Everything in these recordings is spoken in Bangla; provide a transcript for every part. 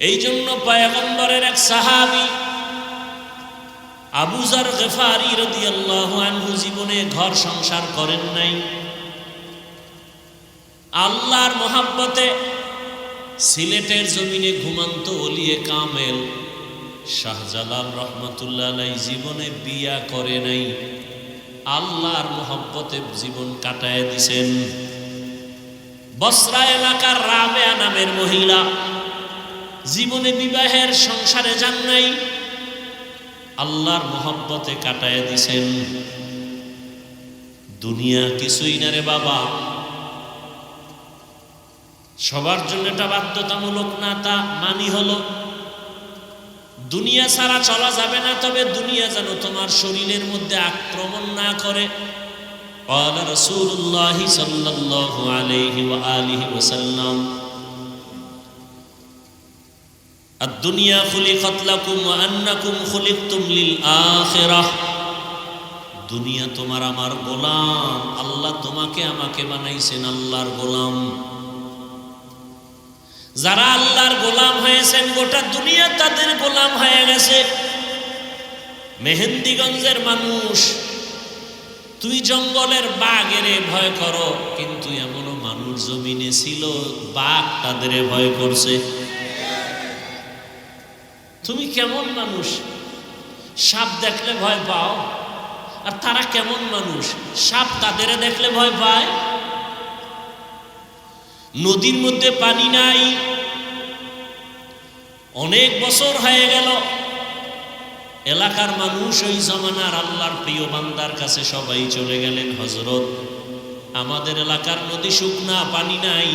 এই জন্য পয়গম্বরের এক সাহাবী আবু যার গিফারি রাদিয়াল্লাহু আনহু জীবনে ঘর সংসার করেন নাই। আল্লাহর মহব্বতে সিলেটের জমিনে ঘুমন্ত ওলিয়ে কামেল শাহজালাল রহমতুল্লাহ আলাইহি জীবনে বিয়া করে নাই। আল্লাহর মহব্বতে জীবন কাটায় দিছেন। বসরা এলাকার রাবেয়া নামের মহিলা জীবনে বিবাহের সংসারে যান নাই, আল্লাহর মহব্বতে কাটায় দিছেন। দুনিয়া কিছুই না রে বাবা, সবার জন্য এটা বাধ্যতামূলক না, তা মানি হলো দুনিয়া ছাড়া চলা যাবে না, তবে দুনিয়া যেন তোমার শরীরের মধ্যে আক্রমণ না করে। قال رسول الله صلى الله عليه وآله وسلم الدنيا خلقت لكم وأنكم خلقتم للآخرة। দুনিয়া তোমার আমার গোলাম, আল্লাহ তোমাকে আমাকে বানাইছেন আল্লাহর গোলাম। যারা আল্লাহর গোলাম হয়েছেন গোটা দুনিয়া তাদের গোলাম হয়ে গেছে। মেহেন্দিগঞ্জের মানুষ, তুই জঙ্গলের বাঘের ভয় করো, কিন্তু এমনও মানুষ জমিনে ছিল বাঘ তাদের ভয় করছে। তুমি কেমন মানুষ, সাপ দেখলে ভয় পাও, আর তারা কেমন মানুষ, সাপ তাদের দেখলে ভয় পায়। নদীর মধ্যে পানি নাই, অনেক বছর হয়ে গেল। এলাকার মানুষ ওই জমানার আল্লাহর প্রিয় বান্দার কাছে সবাই চলে গেলেন, হযরত আমাদের এলাকার নদী শুকনা, পানি নাই,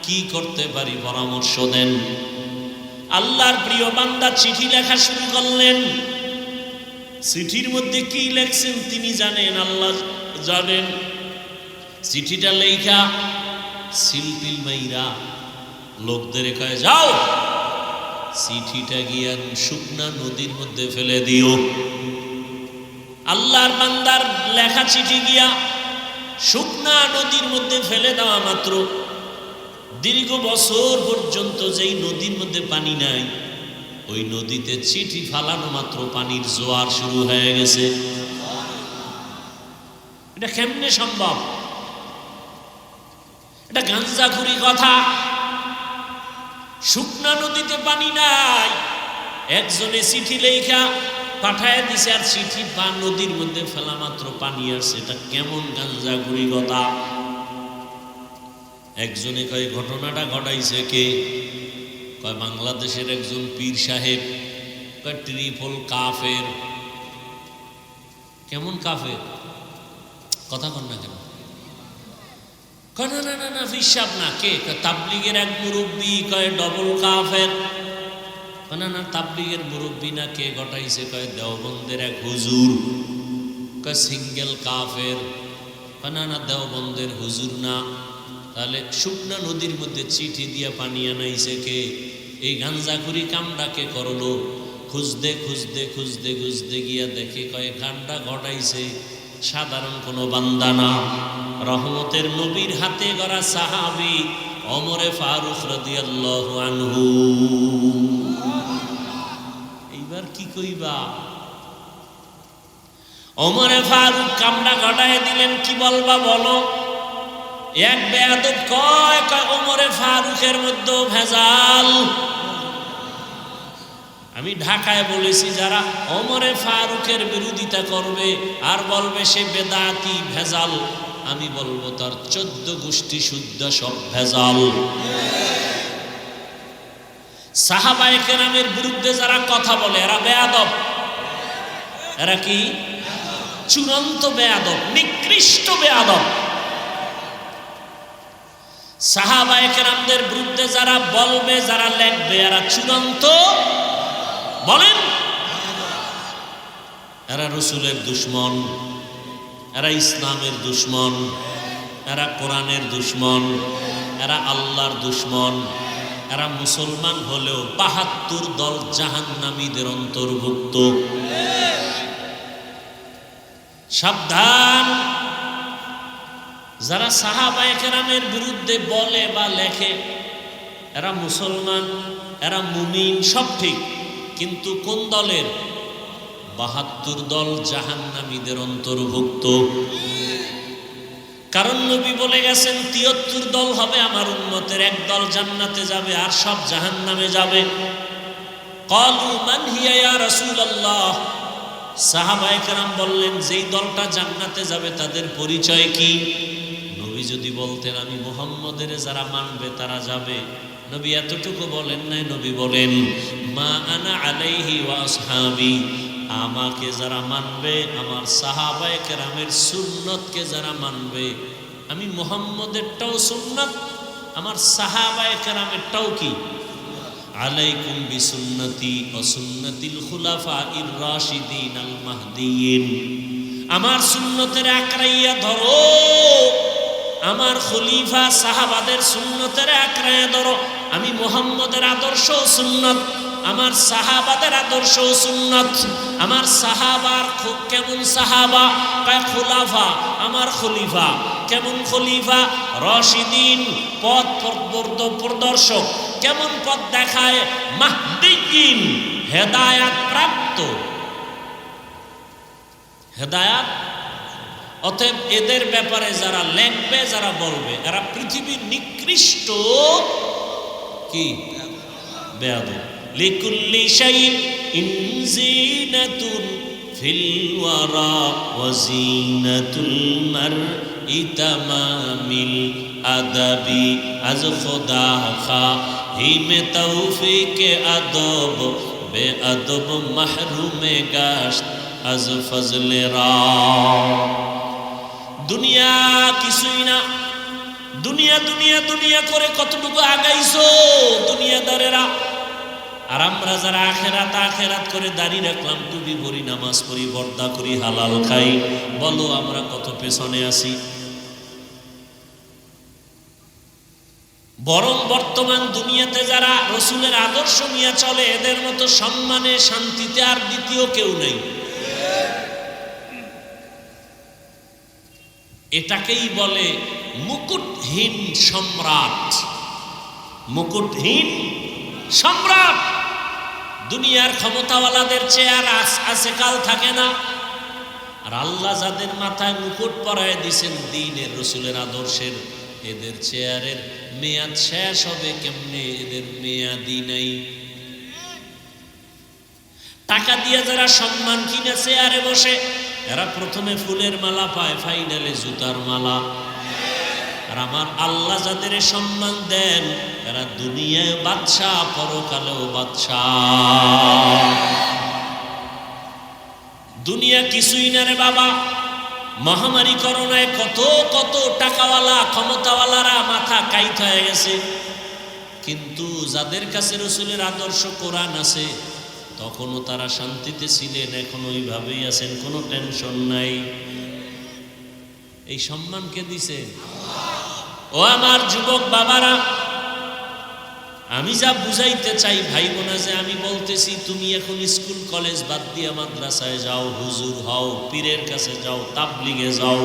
কি করতে পারি পরামর্শ দেন। আল্লাহর প্রিয় বান্দা চিঠি লেখা শুরু করলেন। চিঠির মধ্যে কি লেখছেন তিনি জানেন, আল্লাহ জানেন। চিঠিটা লেখা সিলপিল মাইরা লোকদের কয়, যাও চিঠিটা গিয়া শুকনা নদীর মধ্যে ফেলে দিও। আল্লাহর বান্দার লেখা চিঠি গিয়া শুকনা নদীর মধ্যে ফেলে দেওয়া মাত্র দীর্ঘ বছর পর্যন্ত যেই নদীর মধ্যে পানি নাই, ওই নদীতে চিঠি ফালানো মাত্র পানির জোয়ার শুরু হয়ে গেছে। এটা কেমনে সম্ভব? এটা গাঞ্জাখুরি কথা। শুকনা নদীতে পানি নাই, একজনে চিঠি লেখা পাঠায় দিছে, আর চিঠি নদীর মধ্যে ফেলা মাত্র পানি আসছে। এটা কেমন গাঞ্জাখুরি কথা? একজনে কয় ঘটনাটা ঘটাইছে কে? কয় বাংলাদেশের একজন পীর সাহেব। কয় ট্রিপল কাফের। কেমন কাফের? কথা কন না কেন? কয় না না না না হিসাব না। কে? তাবলিগের এক মুরব্বী। কয় ডবল কাফের। না না তাবলিগের মুরব্বী না, কে ঘটাইছে? কয় দেওবন্দের এক হুজুর। কয় সিঙ্গেল কাফের। না না দেওবন্দের হুজুর না। তাহলে শুকনা নদীর মধ্যে চিঠি দিয়া পানি আনাইছে কে? এই গাঞ্জাখুরি কামটা কে করলো? খুঁজতে খুঁজতে খুঁজতে খুঁজতে গিয়া দেখে কয় কামটা ঘটাইছে সাধারণ কোনো বান্দা না, রহমতের নবীর হাতে গড়া সাহাবী ওমরে ফারুক রাদিয়াল্লাহু আনহু। এইবার কি কইবা? ওমরে ফারুক কামটা ঘটায় দিলেন, কি বলবা বলো? এক বেয়াদব কয় ওমরে ফারুকের মধ্যে ভেজাল। আমি ঢাকায় বলেছি, যারা ওমরে ফারুকের বিরোধিতা করবে আর বলবে সে বেদাতি ভেজাল, আমি বলবো তার 14 গোষ্ঠী শুদ্ধ সব ভেজাল। সাহাবায়ে কেরামের বিরুদ্ধে যারা কথা বলে এরা বেয়াদব। এরা কি? চূড়ান্ত বেয়াদব, নিকৃষ্ট বেয়াদব। সাহাবায়ে কেরামদের বিরুদ্ধে যারা বলবে, যারা লেখবে, এরা চূড়ান্ত বলেন, এরা রসুলের দুশমন, এরা ইসলামের দুশমন, এরা কোরআনের দুশমন, এরা আল্লাহর দুশমন। এরা মুসলমান হলেও ৭২ দল জাহান্নামীদের অন্তর্ভুক্ত। সাবধান! যারা সাহাবায়ে কেরামের বিরুদ্ধে বলে বা লেখে এরা মুসলমান, এরা মুমিন, সব ঠিক, কিন্তু কোন দলের? ৭২ দল জাহান্নামীদের অন্তর্ভুক্ত। কারণ নবী বলে গেছেন ৭৩ দল হবে আমার উম্মতের, এক দল জান্নাতে যাবে আর সব জাহান্নামে যাবে। ক্বালু মান হিয়া ইয়া রাসূলুল্লাহ, সাহাবায়ে কেরাম বললেন যেই দলটা জান্নাতে যাবে তাদের পরিচয় কি? নবী যদি বলতেন আমি মুহাম্মদের যারা মানবে তারা যাবে, নবী এতটুকু বলেন নাই। নবী বলেন মা আনা আলাইহি ওয়া আসহাবি, আমাকে যারা মানবে, আমার সাহাবায়ে কেরামের সুন্নতকে যারা মানবে, আমি মুহাম্মদেরটাও সুন্নাত, আমার সাহাবায়ে কেরামেরটাও কি? আলাইকুম বিসুন্নতি ওয়া সুন্নাতিল খুলাফাইর রাশিদিন আল মাহদিয়িন, আমার সুন্নতের আঁকড়াইয়া ধরো, আমার খলিফা সাহাবাদের সুন্নতের আঁকড়াইয়া ধরো। আমি মুহাম্মদের আদর্শ সুন্নত, আমার সাহাবাদের আদর্শ সুন্নত। আমার সাহাবার কেমন সাহাবা? খুলাফা, আমার খলিফা কেমন খলিফা? রাশিদিন, পথ প্রদর্শক। কেমন পথ দেখায়? মাহদিয়িন, হেদায়াত প্রাপ্ত, হেদায়াত। অতএব এদের ব্যাপারে যারা লেখবে, যারা বলবে, এরা পৃথিবীর নিকৃষ্ট কি? বেয়াদব। লিকুল্লি শাইইন জিনাতুন ফিল ওয়ারা ওয়া জিনাতুল মারই তামামিল আদাবি, আজ খোদা খাহিমে তৌফিকে আদব, বেআদব মাহরুমে গাশত আজ ফজলে রা। দুনিয়া কিছুই না, দুনিয়া দুনিয়া দুনিয়া করে কতটুকু আগাইছো দুনিয়াদারেরা। আর আমরা যারা আখেরাত আখেরাত করে দাঁড়িয়ে রাখলাম, টুপি পরি, নামাজ পড়ি, পর্দা করি, হালাল খাই, বলো আমরা কত পেছনে আছি। বরং বর্তমান দুনিয়াতে যারা রসুলের আদর্শ নিয়ে চলে, এদের মতো সম্মানে শান্তিতে আর দ্বিতীয় কেউ নেই। এটাকেই বলে মুকুটহীন সম্রাট। মুকুটহীন সম্রাট। দুনিয়ার ক্ষমতাওয়ালাদের চেয়ার আছে, কাল থাকে না। আর আল্লাহ যাদের মাথায় মুকুট পরায় দিয়েছেন দ্বীনের, রসুলের আদর্শের, এদের চেয়ারের মেয়াদ শেষ হবে কেমনে? এদের মেয়াদই নাই। টাকা দিয়ে যারা সম্মান কিনে চেয়ারে বসে, এরা প্রথমে ফুলের মালা পায়, ফাইনালে জুতার মালা। আর আমার আল্লাহ যাদের সম্মান দেন, এরা দুনিয়ায় বাদশাহ, পরকালেও বাদশাহ। দুনিয়া কিছুই না রে বাবা। মহামারী করোনায় কত কত টাকাওয়ালা ক্ষমতাওয়ালারা মাথা কাইত হয়ে গেছে, কিন্তু যাদের কাছে রসুলের আদর্শ কোরআন আছে, তখনও তারা শান্তিতে ছিলেন, এখন ওইভাবেই আছেন, কোনো টেনশন নাই। এই সম্মান কে দিছে? ও আমার যুবক বাবারা, আমি যা বুঝাইতে চাই ভাই বোনা, যে আমি বলতেছি তুমি এখন স্কুল কলেজ বাদ দিয়া মাদ্রাসায় যাও, হুজুর হও, পীরের কাছে যাও, তাবলিগে যাও,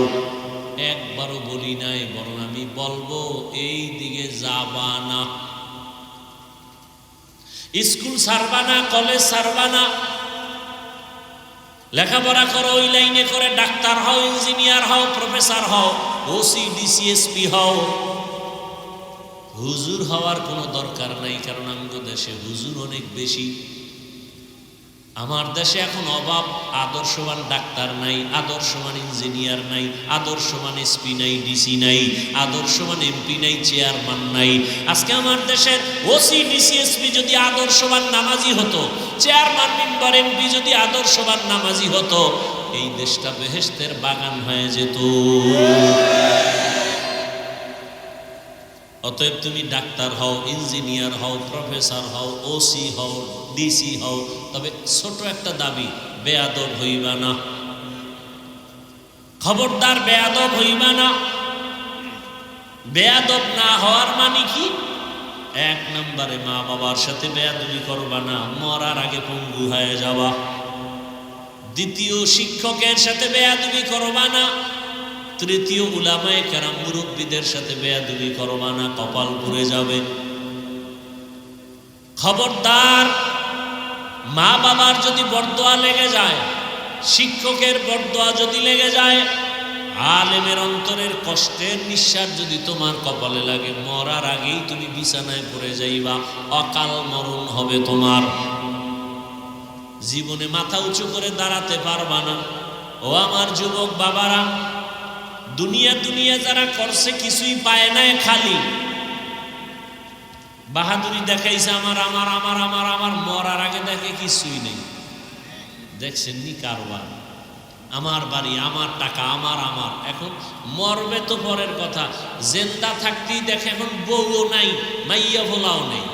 একবারও বলি নাই। বরং আমি বলবো এই দিকে যাবা না। স্কুল ছাড়বা না, কলেজ ছাড়বা না, লেখাপড়া করো, ওই লাইনে করে ডাক্তার হও, ইঞ্জিনিয়ার হও, প্রফেসর হও, ওসি ডিসিএসপি হও। হুজুর হওয়ার কোনো দরকার নাই, কারণ আমাদের দেশে হুজুর অনেক বেশি। আমার দেশে এখন অভাব, আদর্শবান ডাক্তার নাই, আদর্শবান ইঞ্জিনিয়ার নাই, আদর্শবান এসপি নাই, ডিসি নাই, আদর্শবান এমপি নাই, চেয়ারম্যান নাই। আজকে আমার দেশের ওসি ডিসিএসপি যদি আদর্শবান নামাজি হতো, চেয়ারম্যান মেম্বার এমপি যদি আদর্শবান নামাজি হতো, এই দেশটা বেহেশতের বাগান হয়ে যেত। অতএব তুমি ডাক্তার হও, ইঞ্জিনিয়ার হও, প্রফেসর হও, ওসি হও, ডিসি হও, তবে ছোট একটা দাবি, বেয়াদব হইবা না। খবরদার বেয়াদব হইবা না। বেয়াদব না হওয়ার মানে কি? এক নম্বরে মা বাবার সাথে বেয়াদবি করবা না, মরার আগে পঙ্গু হয়ে যাওয়া। দ্বিতীয়, শিক্ষকের সাথে বেয়াদবি করবা না। তৃতীয়, উলামায়ে কেরাম মুরব্বীদের সাথে বেয়াদবি করবা না, কপাল পুড়ে যাবে। খবরদার, মা বাবার যদি বরদোয়া লেগে যায়, শিক্ষকের বরদোয়া যদি লেগে যায়, আলেমের অন্তরের কষ্টের নিঃশ্বাস যদি তোমার কপালে লাগে, মরার আগেই তুমি বিছানায় পড়ে যাইবা, অকাল মরণ হবে তোমার। জীবনে মাথা উঁচু করে দাঁড়াতে পারবা না। ও আমার যুবক বাবারা, দুনিয়া দুনিয়া যারা করছে কিছুই পায় নাই, খালি বাহাদুরি দেখাইছে, আমার আমার আমার আমার আমার, মরার আগে দেখে কিছুই নেই। দেখছেন নি কারবার, আমার বাড়ি, আমার টাকা, আমার আমার। এখন মরবে তো পরের কথা, জেন্দা থাকতেই দেখে এখন বউও নাই, মাইয়া ভোলাও নেই,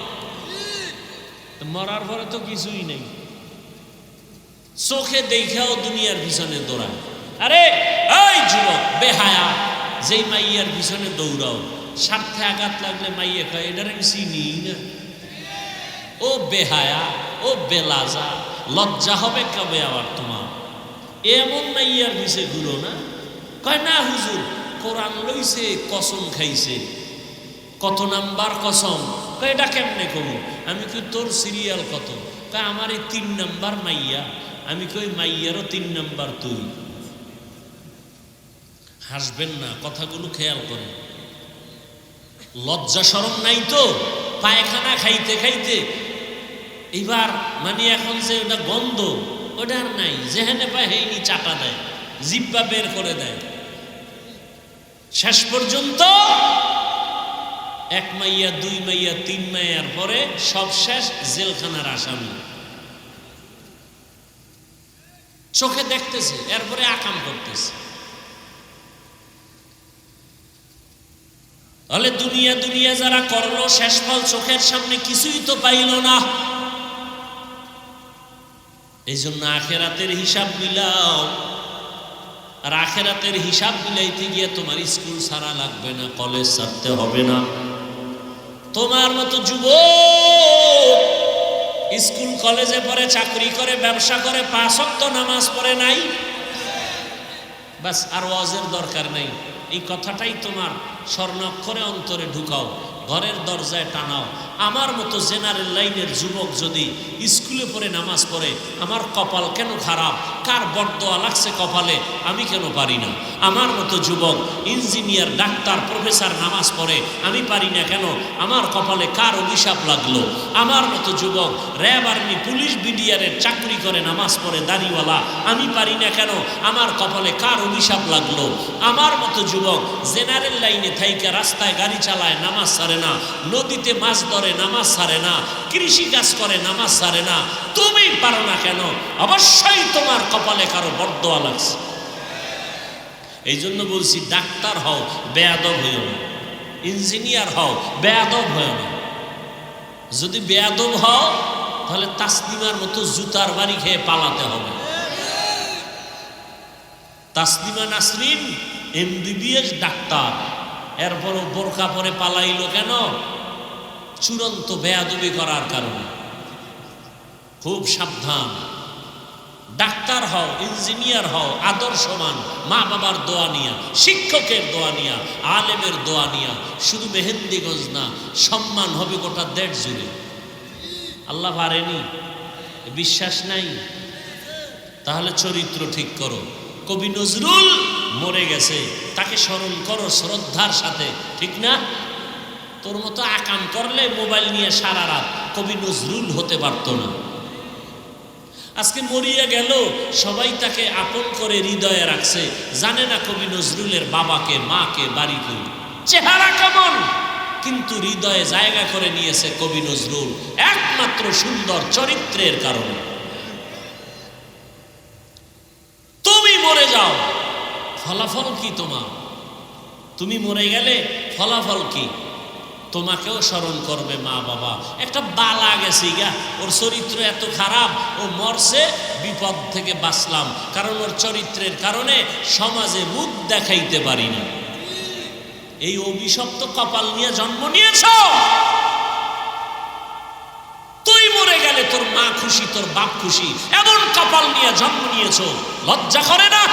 মরার পরে তো কিছুই নেই। চোখে দেখাও দুনিয়ার পিছনে দৌড়ায়। আরে এই যুবক বেহায়া, যেই মাইয়ার পিছনে দৌড়াও, স্বার্থে আঘাত লাগলে মাইয়া কয় এটার আমি চিনি না। ও বেহায়া, ও বেলাজা, লজ্জা হবে কবে আবার তোমার? এমন মাইয়ার পিছে ঘুরো না। কয় না হুজুর, কোরআন লইছে, কসম খাইছে। কত নাম্বার কসম? কয় এটা কেমনে করবো? আমি কই তোর সিরিয়াল কত? কয় আমার এই 3 নাম্বার মাইয়া। আমি কই মাইয়ারও 3 নাম্বার তুই। হাসবেন না, কথাগুলো খেয়াল করেন। লজ্জা শরম নাই তো? পায়খানা খাইতে খাইতে এবার মানে এখন যে ওটা গন্ধ, ওটা আর নাই, যেখানে পায় হেইনি চাটা দেয়, জিব্বা বের করে দেয়। শেষ পর্যন্ত 1 মাইয়া, 2 মাইয়া, 3 মাইয়ার পরে সব শেষ, জেলখানার আসামি। চোখে দেখতেছে, এরপরে আকাম করতেছে। তাহলে দুনিয়া দুনিয়া যারা করলো, শেষ ফল চোখের সামনে কিছুই তো পাইল না। এই জন্য আখেরাতের হিসাব মিলাও। আর আখেরাতের হিসাব মিলাইতে গিয়ে তোমার স্কুল ছাড়া লাগবে না, কলেজ ছাড়তে হবে না। তোমার মতো যুবক স্কুল কলেজে পড়ে, চাকরি করে, ব্যবসা করে, 5 ওয়াক্ত নামাজ পড়ে নাই, বাস আর ওয়াজের দরকার নাই। এই কথাটাই তোমার স্বর্ণাক্ষরে অন্তরে ঢুকাও, ঘরের দরজায় টানাও। আমার মতো জেনারেল লাইনের যুবক যদি স্কুলে পড়ে নামাজ পড়ে, আমার কপাল কেন খারাপ? কার বরদোয়া লাগছে কপালে, আমি কেন পারি না? আমার মতো যুবক ইঞ্জিনিয়ার, ডাক্তার, প্রফেসর নামাজ পড়ে, আমি পারি না কেন? আমার কপালে কার অভিশাপ লাগলো? আমার মতো যুবক র্যাব, আর্মি, পুলিশ, বিডিআরের চাকরি করে, নামাজ পড়ে, দাড়িওয়ালা, আমি পারি না কেন? আমার কপালে কার অভিশাপ লাগলো? আমার মতো যুবক জেনারেল লাইনে থাইকা রাস্তায় গাড়ি চালায়, নামাজ ছাড়ে না, নদীতে মাছ ধরে, নামাজ ছাড়ে না, কৃষি কাজ করে, নামাজ ছাড়ে না, তুমি পারো না কেন? অবশ্যই তোমার কপালে কারো বরদোয়া লাগছে। এই জন্য বলছি, ডাক্তার হও, বেয়াদব হইও না। ইঞ্জিনিয়ার হও, বেয়াদব হইও না। যদি বেয়াদব হও, তাহলে তাসলিমার মতো জুতার বাড়ি খেয়ে পালাতে হবে। তাসলিমা নাসরিন MBBS ডাক্তার, এরপরও বোরকা পরে পালাইলো কেন? চূড়ান্ত বেয়াদবি করার কারণে। খুব সাবধান। ডাক্তার হও, ইঞ্জিনিয়ার হও, আদর্শমান, মা বাবার দোয়া নিয়া, শিক্ষকের দোয়া নিয়া, আলেমের দোয়া নিয়া, শুধু মেহেন্দিগঞ্জ না, সম্মান হবে গোটা দেড় জুড়ে। আল্লাহ পারেনি? বিশ্বাস নাই? তাহলে চরিত্র ঠিক করো। কবি নজরুল মরে গেছে, তাকে স্মরণ করো শ্রদ্ধার সাথে, ঠিক না? তোর মতো আকাম করলে মোবাইল নিয়ে সারা রাত কবি নজরুল হতে পারতো না। আজকে মরিয়া গেল, সবাই তাকে আপন করে হৃদয়ে রাখছে, জানে না কবি নজরুলের বাবাকে, মাকে, বাড়ি কই, চেহারা কেমন, কিন্তু হৃদয়ে জায়গা করে নিয়েছে কবি নজরুল একমাত্র সুন্দর চরিত্রের কারণে। তুমি মরে যাও, ফলাফল কি তোমার? তুমি মরে গেলে ফলাফল কি? তোমাকেও স্মরণ করবে মা বাবা। একটা বালা গেছে গা, ওর চরিত্র এত খারাপ, ও মরছে, বিপদ থেকে বাঁচলাম, কারণ ওর চরিত্রের কারণে সমাজে মুখ দেখাইতে পারি না। এই অভিশপ্ত কপাল নিয়ে জন্ম নিয়েছ। তুই মরে গেলে তোর মা খুশি, তোর বাপ খুশি, এমন কপাল নিয়ে জন্ম নিয়েছ, লজ্জা করে না?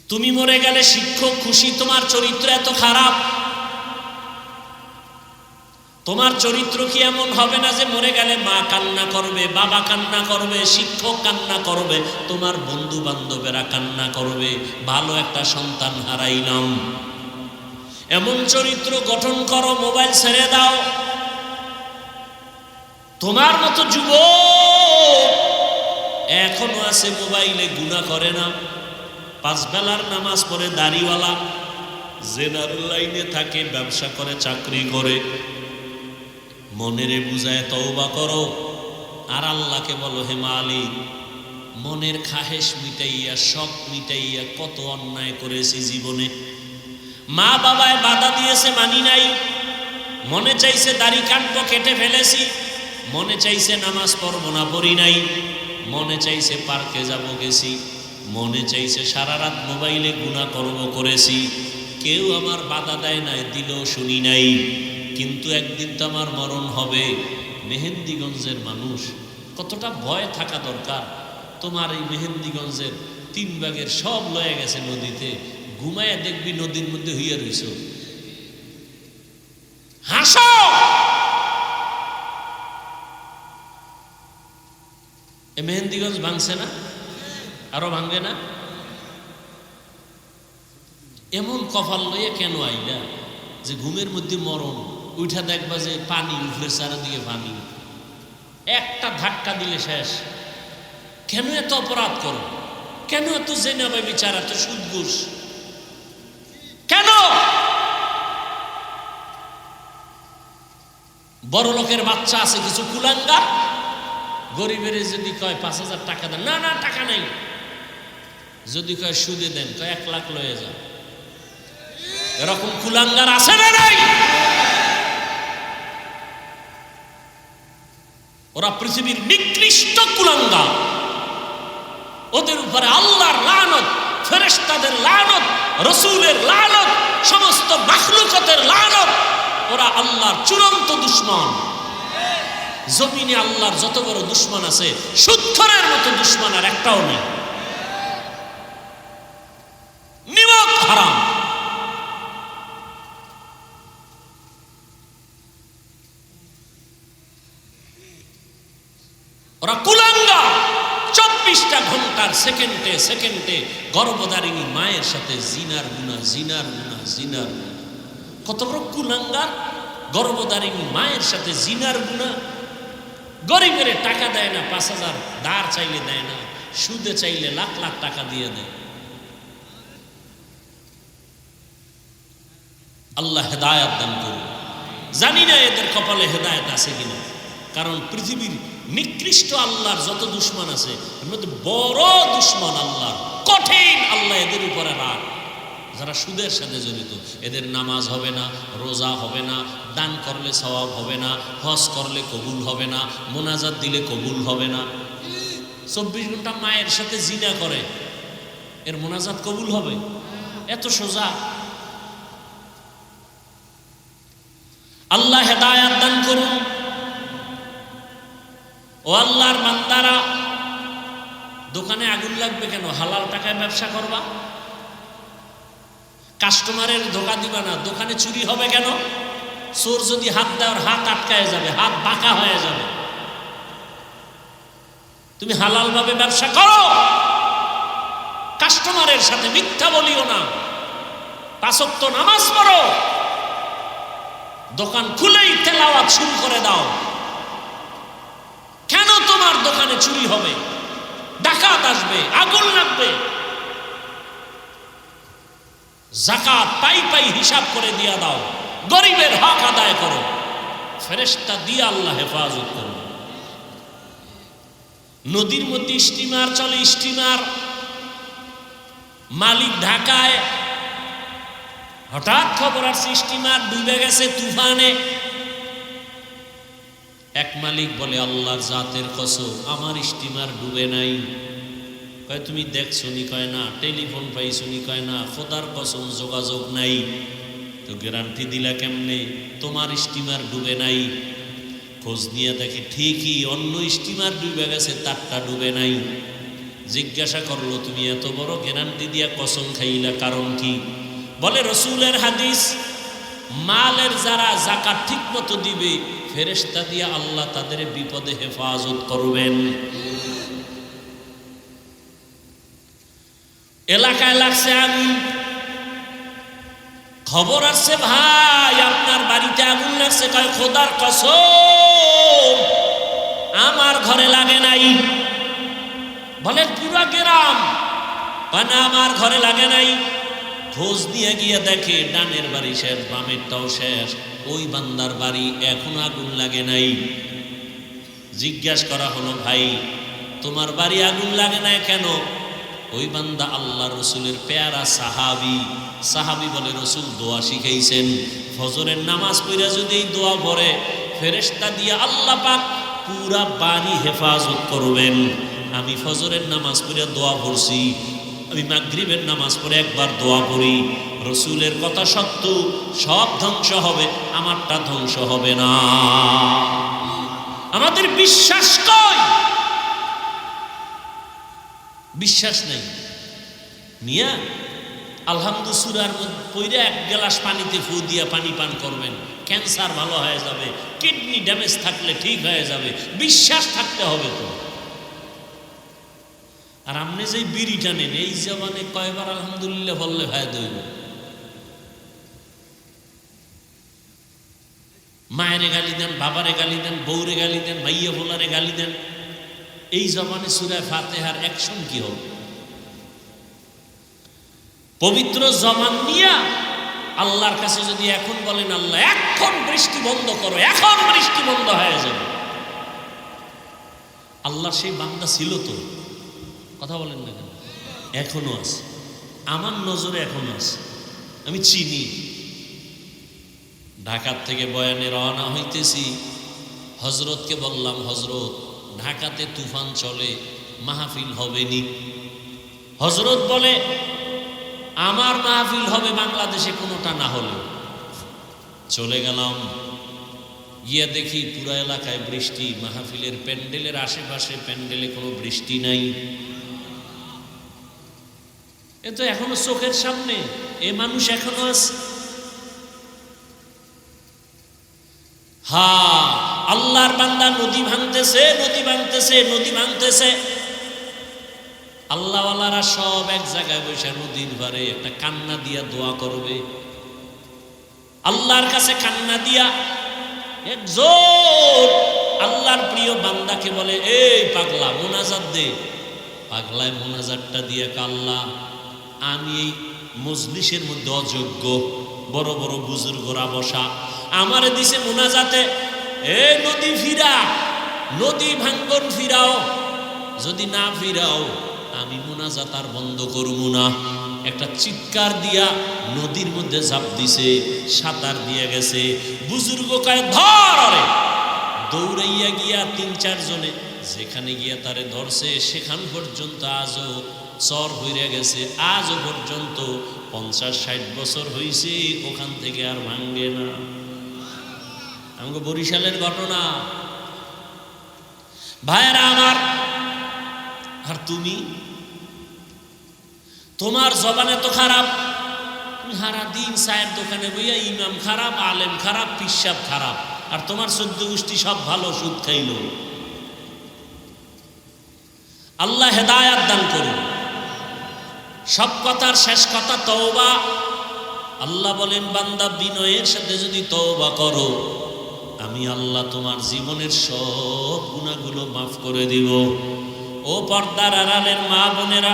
তুমি মরে গেলে শিক্ষক খুশি, তোমার চরিত্র এত খারাপ, তোমার চরিত্র কি এমন হবে না যে মরে গেলে মা কান্না করবে, বাবা কান্না করবে, শিক্ষক কান্না করবে, তোমার বন্ধু বান্ধবেরা কান্না করবে, ভালো একটা সন্তান হারাইলাম। এমন চরিত্র গঠন করো, মোবাইল ছেড়ে দাও। তোমার মতো যুবক এখনো আছে মোবাইলে, গুনাহ করে না, 5 বেলার নামাজ পড়ে, দাড়িওয়ালা, জেনার লাইনে থাকে, ব্যবসা করে, চাকরি করে। মনেরে বুঝায় তওবা করো, আর আল্লাহকে বলো, হে মালিক, মনের খাহেশ মিটাইয়া, শখ মিটাইয়া কত অন্যায় করেছি জীবনে। মা বাবায় বাধা দিয়েছে, মানি নাই। মনে চাইছে দাড়ি কাটবো, কেটে ফেলেছি। মনে চাইছে নামাজ পড়বো না, পড়ি নাই। মনে চাইছে পার্কে যাব, গেছি। মনে চাইছে সারা রাত মোবাইলে গুনাহ করব, করেছি। কেউ আমার বাধা দেয় নাই, দিলেও শুনি নাই। কিন্তু একদিন তো আমার মরণ হবে। মেহেন্দিগঞ্জের মানুষ, কতটা ভয় থাকা দরকার। তোমার এই মেহেন্দিগঞ্জের 3 ভাগের সব লয়ে গেছে নদীতে, ঘুমায় দেখবি নদীর মধ্যে হইয়া রইছ। হাসো, এ মেহেন্দিগঞ্জ ভাঙছে না? আরো ভাঙবে না? এমন কপাল লইয়া কেন আইলা যে ঘুমের মধ্যে মরণ, উঠা দেখবা যে পানি উঠলে, চারিদিকে পানি, একটা ধাক্কা দিলে শেষ। কেন এত অপরাধ করো? কেন এত জেনে ভাই বিচার, এত সুদ ঘুষ কেন? বড় লোকের বাচ্চা আছে কিছু কুলাঙ্গা, গরিবের যদি কয় 5,000 টাকা দেন, না না টাকা নেই। যদি কয় সুদে দেন, কয় 1 লাখ লয়ে যান। এরকম কুলাঙ্গার আছে না নাই? ওরা পৃথিবীর নিকৃষ্ট কুলাঙ্গা। ওদের উপরে আল্লাহর লানত, ফেরেশতাদের লানত, রাসূলের লানত, সমস্ত মাখলুকাতের লানত। ওরা আল্লাহর চূড়ান্ত দুশমন। জমিনে আল্লাহর যত বড় দুশমন আছে, সুদখোরের মতো দুশমন আর একটাও নেই। নিমক হারাম। ওরা কুলাঙ্গা। 24টা ঘন্টার সেকেন্ডে সেকেন্ডে গর্ভধারিণী মায়ের সাথে জিনার গুনাহ, জিনার গুনাহ, জিনার গুনাহ। কত বড় কুলাঙ্গার! গর্ভধারিণী মায়ের সাথে জিনার গুনাহ। গরিবের টাকা দেয় না, 5,000 ধার চাইলে দেয় না, সুদে চাইলে লাখ লাখ টাকা দিয়ে দেয়। আল্লাহ হেদায়েত দান করুন। জানি না এদের কপালে হেদায়েত আছে কিনা, কারণ পৃথিবীর নিকৃষ্ট আল্লাহর যত দুশমন আছে, এর মধ্যে বড় দুশমন আল্লাহর, কঠিন। আল্লাহ এদের উপরে রাগ। যারা সুদের সাথে জড়িত, এদের নামাজ হবে না, রোজা হবে না, দান করলে সওয়াব হবে না, হজ করলে কবুল হবে না, মোনাজাত দিলে কবুল হবে না। 24 ঘন্টা মায়ের সাথে জিনা করে, এর মোনাজাত কবুল হবে? এত সোজা। আল্লাহ হেদায়েত দান করুন। ও আল্লাহর বান্দারা, দোকানে আগুন লাগবে কেন? হালাল টাকায় ব্যবসা করবা। কাস্টমারের ধোকা দিবা না। দোকানে চুরি হবে কেন? চোর যদি হাত দেওয়ার, হাত আটকায় যাবে, হাত বাঁকা হয়ে যাবে। তুমি হালাল ভাবে ব্যবসা করো, কাস্টমারের সাথে মিথ্যা বলিও না, 5 ওয়াক্ত নামাজ পড়ো, দোকান খুলেই তেলাওয়াত শুরু করে দাও। কেন তোমার দোকানে চুরি হবে, ডাকাত আসবে, আগুন লাগবে? যাকাত পাই পাই হিসাব করে দিয়া দাও, গরিবের হক আদায় করো, ফেরেশতা দিয়ে আল্লাহ হেফাজত করো। নদীর মধ্যে স্টিমার চলে, স্টিমার মালিক ঢাকায়, হঠাৎ খবর আসছে স্টিমার ডুবে গেছে তুফানে। এক মালিক বলে, আল্লাহর জাতের কসম, আমার স্টিমার ডুবে নাই। কয় তুমি দেখছো নি? কয় না। টেলিফোন পাইছো নি? কয় না। খোদার কসম যোগাযোগ নাই। তো গ্যারান্টি দিলা কেমনে তোমার স্টিমার ডুবে নাই? খোঁজ নিয়ে দেখে ঠিকই অন্য স্টিমার ডুবে গেছে, তারটা ডুবে নাই। জিজ্ঞাসা করলো, তুমি এত বড় গ্যারান্টি দিয়া কসম খাইলা, কারণ কি? বলে রাসূলের হাদিস, মালের যারা যাকাত ঠিক মতো দিবে ফেরেশতা দিয়ে আল্লাহ তাদের বিপদে হেফাজত করবেন। এলাকায় লাগছে আগুন, খবর আসছে ভাই আপনার বাড়িতে আগুন লাগছে। কয় খোদার কসম আমার ঘরে লাগে নাই। বলে পুরা গ্রাম? না আমার ঘরে লাগে নাই। খোঁজ দিয়ে গিয়ে দেখে ডানের বাড়ি শেষ, বামেরটাও শেষ, ওই বান্দার বাড়ি এখন আগুন লাগে নাই। জিজ্ঞাসা করা হলো ভাই তোমার বাড়ি আগুন লাগে নাই কেন? ওই বান্দা আল্লাহ রসুলের পেয়ারা সাহাবি। সাহাবি বলে রসুল দোয়া শিখাইছেন ফজরের নামাজ পড়ে যদি এই দোয়া পড়ে ফেরেশতা দিয়ে আল্লাহ পাক পুরা বাড়ি হেফাজত করবেন। আমি ফজরের নামাজ পড়ে দোয়া পড়ছি, আমি মাগরিবের নামাজ পড়ে একবার দোয়া পড়ি, রসুলের কথা সত্য, সব ধ্বংস হবে, আমারটা ধ্বংস হবে না। আমাদের বিশ্বাস কই? বিশ্বাস নেই। মিয়া আলহামদুলিল্লাহ সূরার মধ্যে পড়ে এক গ্লাস পানিতে ফু দিয়ে পানি পান করবেন, ক্যান্সার ভালো হয়ে যাবে, কিডনি ড্যামেজ থাকলে ঠিক হয়ে যাবে। বিশ্বাস থাকতে হবে তো। আর আপনি যে বিড়িটা নেন এই জবানে কয়বার আলহামদুলিল্লাহ বললে ভাই দইব? মায়েরে গালি দেন, বাবারে গালি দেন, বউরে গালি দেন, মাইয়া বোলারে গালি দেন, এই জবানে সূরা ফাতিহার অ্যাকশন কি হবে? পবিত্র জবান নিয়া আল্লাহর কাছে যদি এখন বলেন আল্লাহ এখন বৃষ্টি বন্ধ করো, এখন বৃষ্টি বন্ধ হয়ে যাবে, আল্লাহ সেই বান্দা ছিল তো? কথা বলেন না কেন? এখনো আছে, আমার নজরে এখনো আছে, আমি চিনি। ঢাকার থেকে বয়ানে রওনা হইতেছি, হজরতকে বললাম হজরত ঢাকাতে তুফান চলে, মাহফিল হবে নি? হজরত বলে আমার মাহফিল হবে বাংলাদেশে কোনোটা না হলে। চলে গেলাম, গিয়ে দেখি পুরো এলাকায় বৃষ্টি, মাহফিলের প্যান্ডেলের আশেপাশে প্যান্ডেলে কোনো বৃষ্টি নাই। এ তো এখনো চোখের সামনে, এ মানুষ এখনো আছে। হ্যাঁ, আল্লাহর বান্দা নদী ভাঙতেছে, নদী ভাঙতেছে, নদী ভাঙতেছে। আল্লাহওয়ালারা সব এক জায়গায় বসে নদীর পারে একটা কান্না দিয়া দোয়া করবে, আল্লাহর কাছে কান্না দিয়া। একজন আল্লাহর প্রিয় বান্দাকে বলে এই পাগলা মোনাজাত দে। পাগলায় মোনাজাতটা দিয়ে আল্লাহ আমি এই মজলিসের মধ্যে অযোগ্য, বড় বড় বুজুর্গরা বসা, আমারে দিছে মোনাজাতে এ নদী ফিরা, নদী ভাঙ্গন ফিরাও, যদি না ফিরাও আমি মোনাজাত আর বন্ধ করব না। একটা চিৎকার দিয়া নদীর মধ্যে ঝাঁপ দিছে, সাঁতার দিয়ে গেছে। বুজুর্গ কয় ধর, দৌড়াইয়া গিয়া ৩-৪ জনে যেখানে গিয়া তারে ধরছে সেখান পর্যন্ত আজও চর হইয়া গেছে, আজও পর্যন্ত ৫০-৬০ বছর হইছে, ওখান থেকে আর ভাঙ্গে না। আমাকে বরিশালের ঘটনা ভাইয়েরা আমার। আর তুমি, তোমার জবানে তো খারাপ, তুমি সারা দিন চায়ের দোকানে বইয়া ইমাম খারাপ, আলেম খারাপ, পিসাব খারাপ, আর তোমার ১৪ গোষ্ঠী সব ভালো, সুদ খাইল। আল্লাহ হেদায়াত দান করুন। সব কথার শেষ কথা তওবা। আল্লাহ বলেন বান্দা বিনয়ের সাথে যদি তওবা করো আমি আল্লাহ তোমার জীবনের সব গুনাহগুলো মাফ করে দিব। ও পর্দার আড়ালের মা বোনেরা,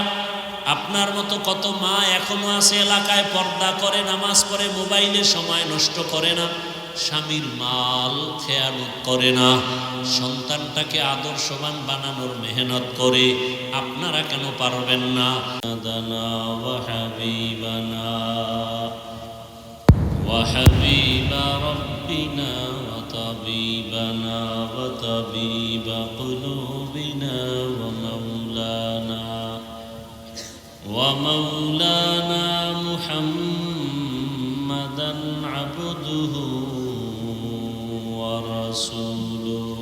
আপনার মতো কত মা এখনো আছে এলাকায় পর্দা করে, নামাজ পড়ে, মোবাইলে সময় নষ্ট করে না, স্বামীর মাল খেয়ানত করে না, সন্তানটাকে আদর্শবান বানানোর মেহনত করে। আপনারা কেন পারবেন না? وحبيب ربنا وطبيبنا وطبيب قلوبنا ومولانا محمدا عبده ورسوله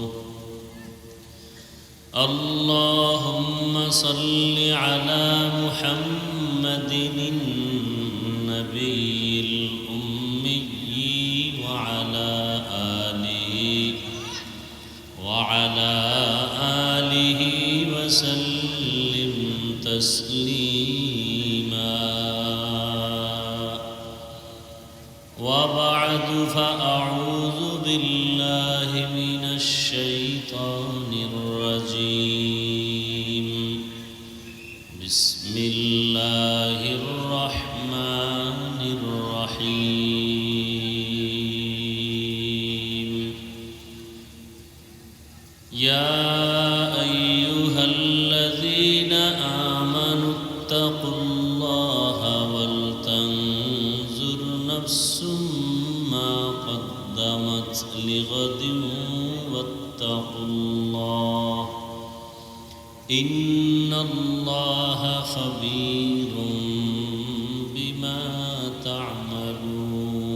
اللهم صل على محمد النبي الأمي بعد فأعوذ بالله من الشيطان الرجيم بسم الله الرحمن الرحيم يا أيها الذين آمنوا اتقوا الله ولتنظر نفس ما قدمت لغد واتقوا الله إن الله خبير بما تعملون.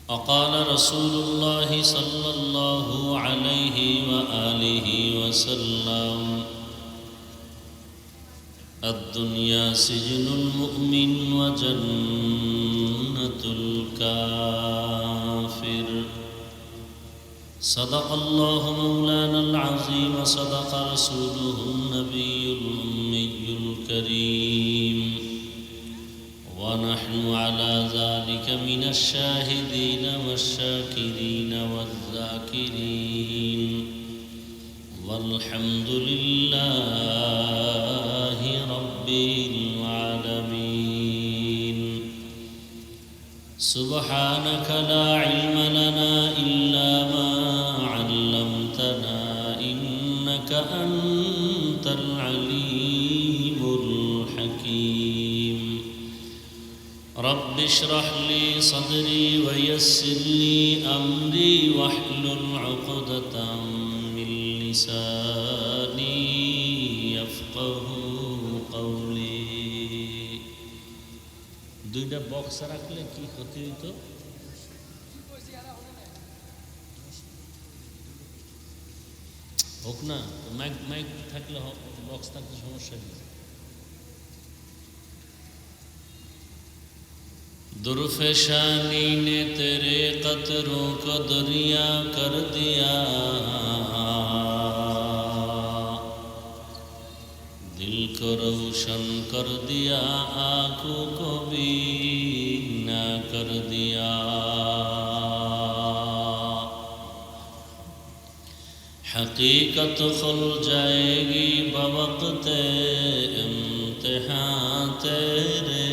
وقال رسول الله صلى الله عليه وآله وسلم الدنيا سجن المؤمن وجنة الكافر. صدق الله مولانا العظيم وصدق رسوله النبي الأمي الكريم ونحن على ذلك من الشاهدين والشاكرين والذاكرين والحمد لله رب العالمين. سبحانك لا علم لنا إلا ما علمتنا إنك أنت العليم الحكيم. رب اشرح لي صدري ويسر لي أمري واحلل عقدة من لساني يفقه قولي. দুইটা বক্স রাখলে কি ক্ষতি হইতো? হোক না, মাইক মাইক থাকলে হোক, বক্স থাকলে সমস্যা নেই। दुर्फशानी ने तेरे कतरों को दरिया कर दिया, दिल को रोशन कर दिया, आँखों को बीना कर दिया। हकीकत खुल जाएगी बवक़्ते इम्तिहान तेरे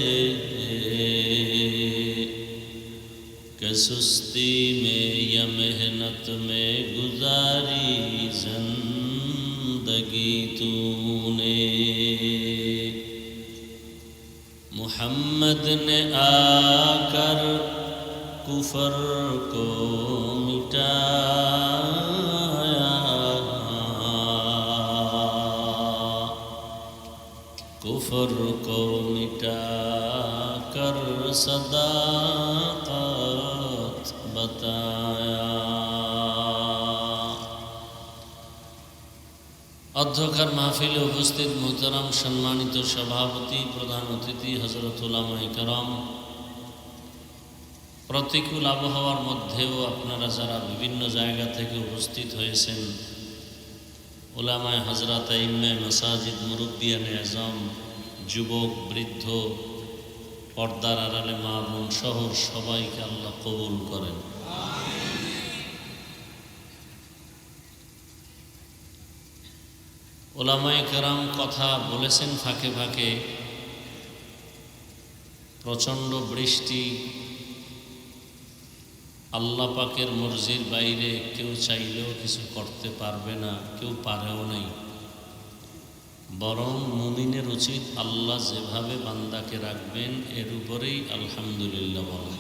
कि सुस्ती में या मेहनत में गुजारी जिंदगी तूने। मुहम्मद ने आकर कुफर को मिटाया, कुफर को मिटा कर सदाकत बताया। অধ্যক্ষার মাহফিলে উপস্থিত মোহতারাম সম্মানিত সভাপতি, প্রধান অতিথি হযরত উলামায়ে কেরাম, প্রতিকূল আবহাওয়ার মধ্যেও আপনারা যারা বিভিন্ন জায়গা থেকে উপস্থিত হয়েছেন, উলামায়ে হযরত, ইমামে মাসাজিদ, মুরব্বিয়ানে আযম, যুবক, বৃদ্ধ, পর্দার আড়ালে মা বোন সহ সবাইকে আল্লাহ কবুল করেন। উলামায়ে কেরাম কথা বলেছেন ফাঁকে ফাঁকে, প্রচণ্ড বৃষ্টি, আল্লাহ পাকের মর্জির বাইরে কেউ চাইলেও কিছু করতে পারবে না, কেউ পারেও নাই। বরং মুমিনের উচিত আল্লাহ যেভাবে বান্দাকে রাখবেন এর উপরেই আলহামদুলিল্লাহ বলা।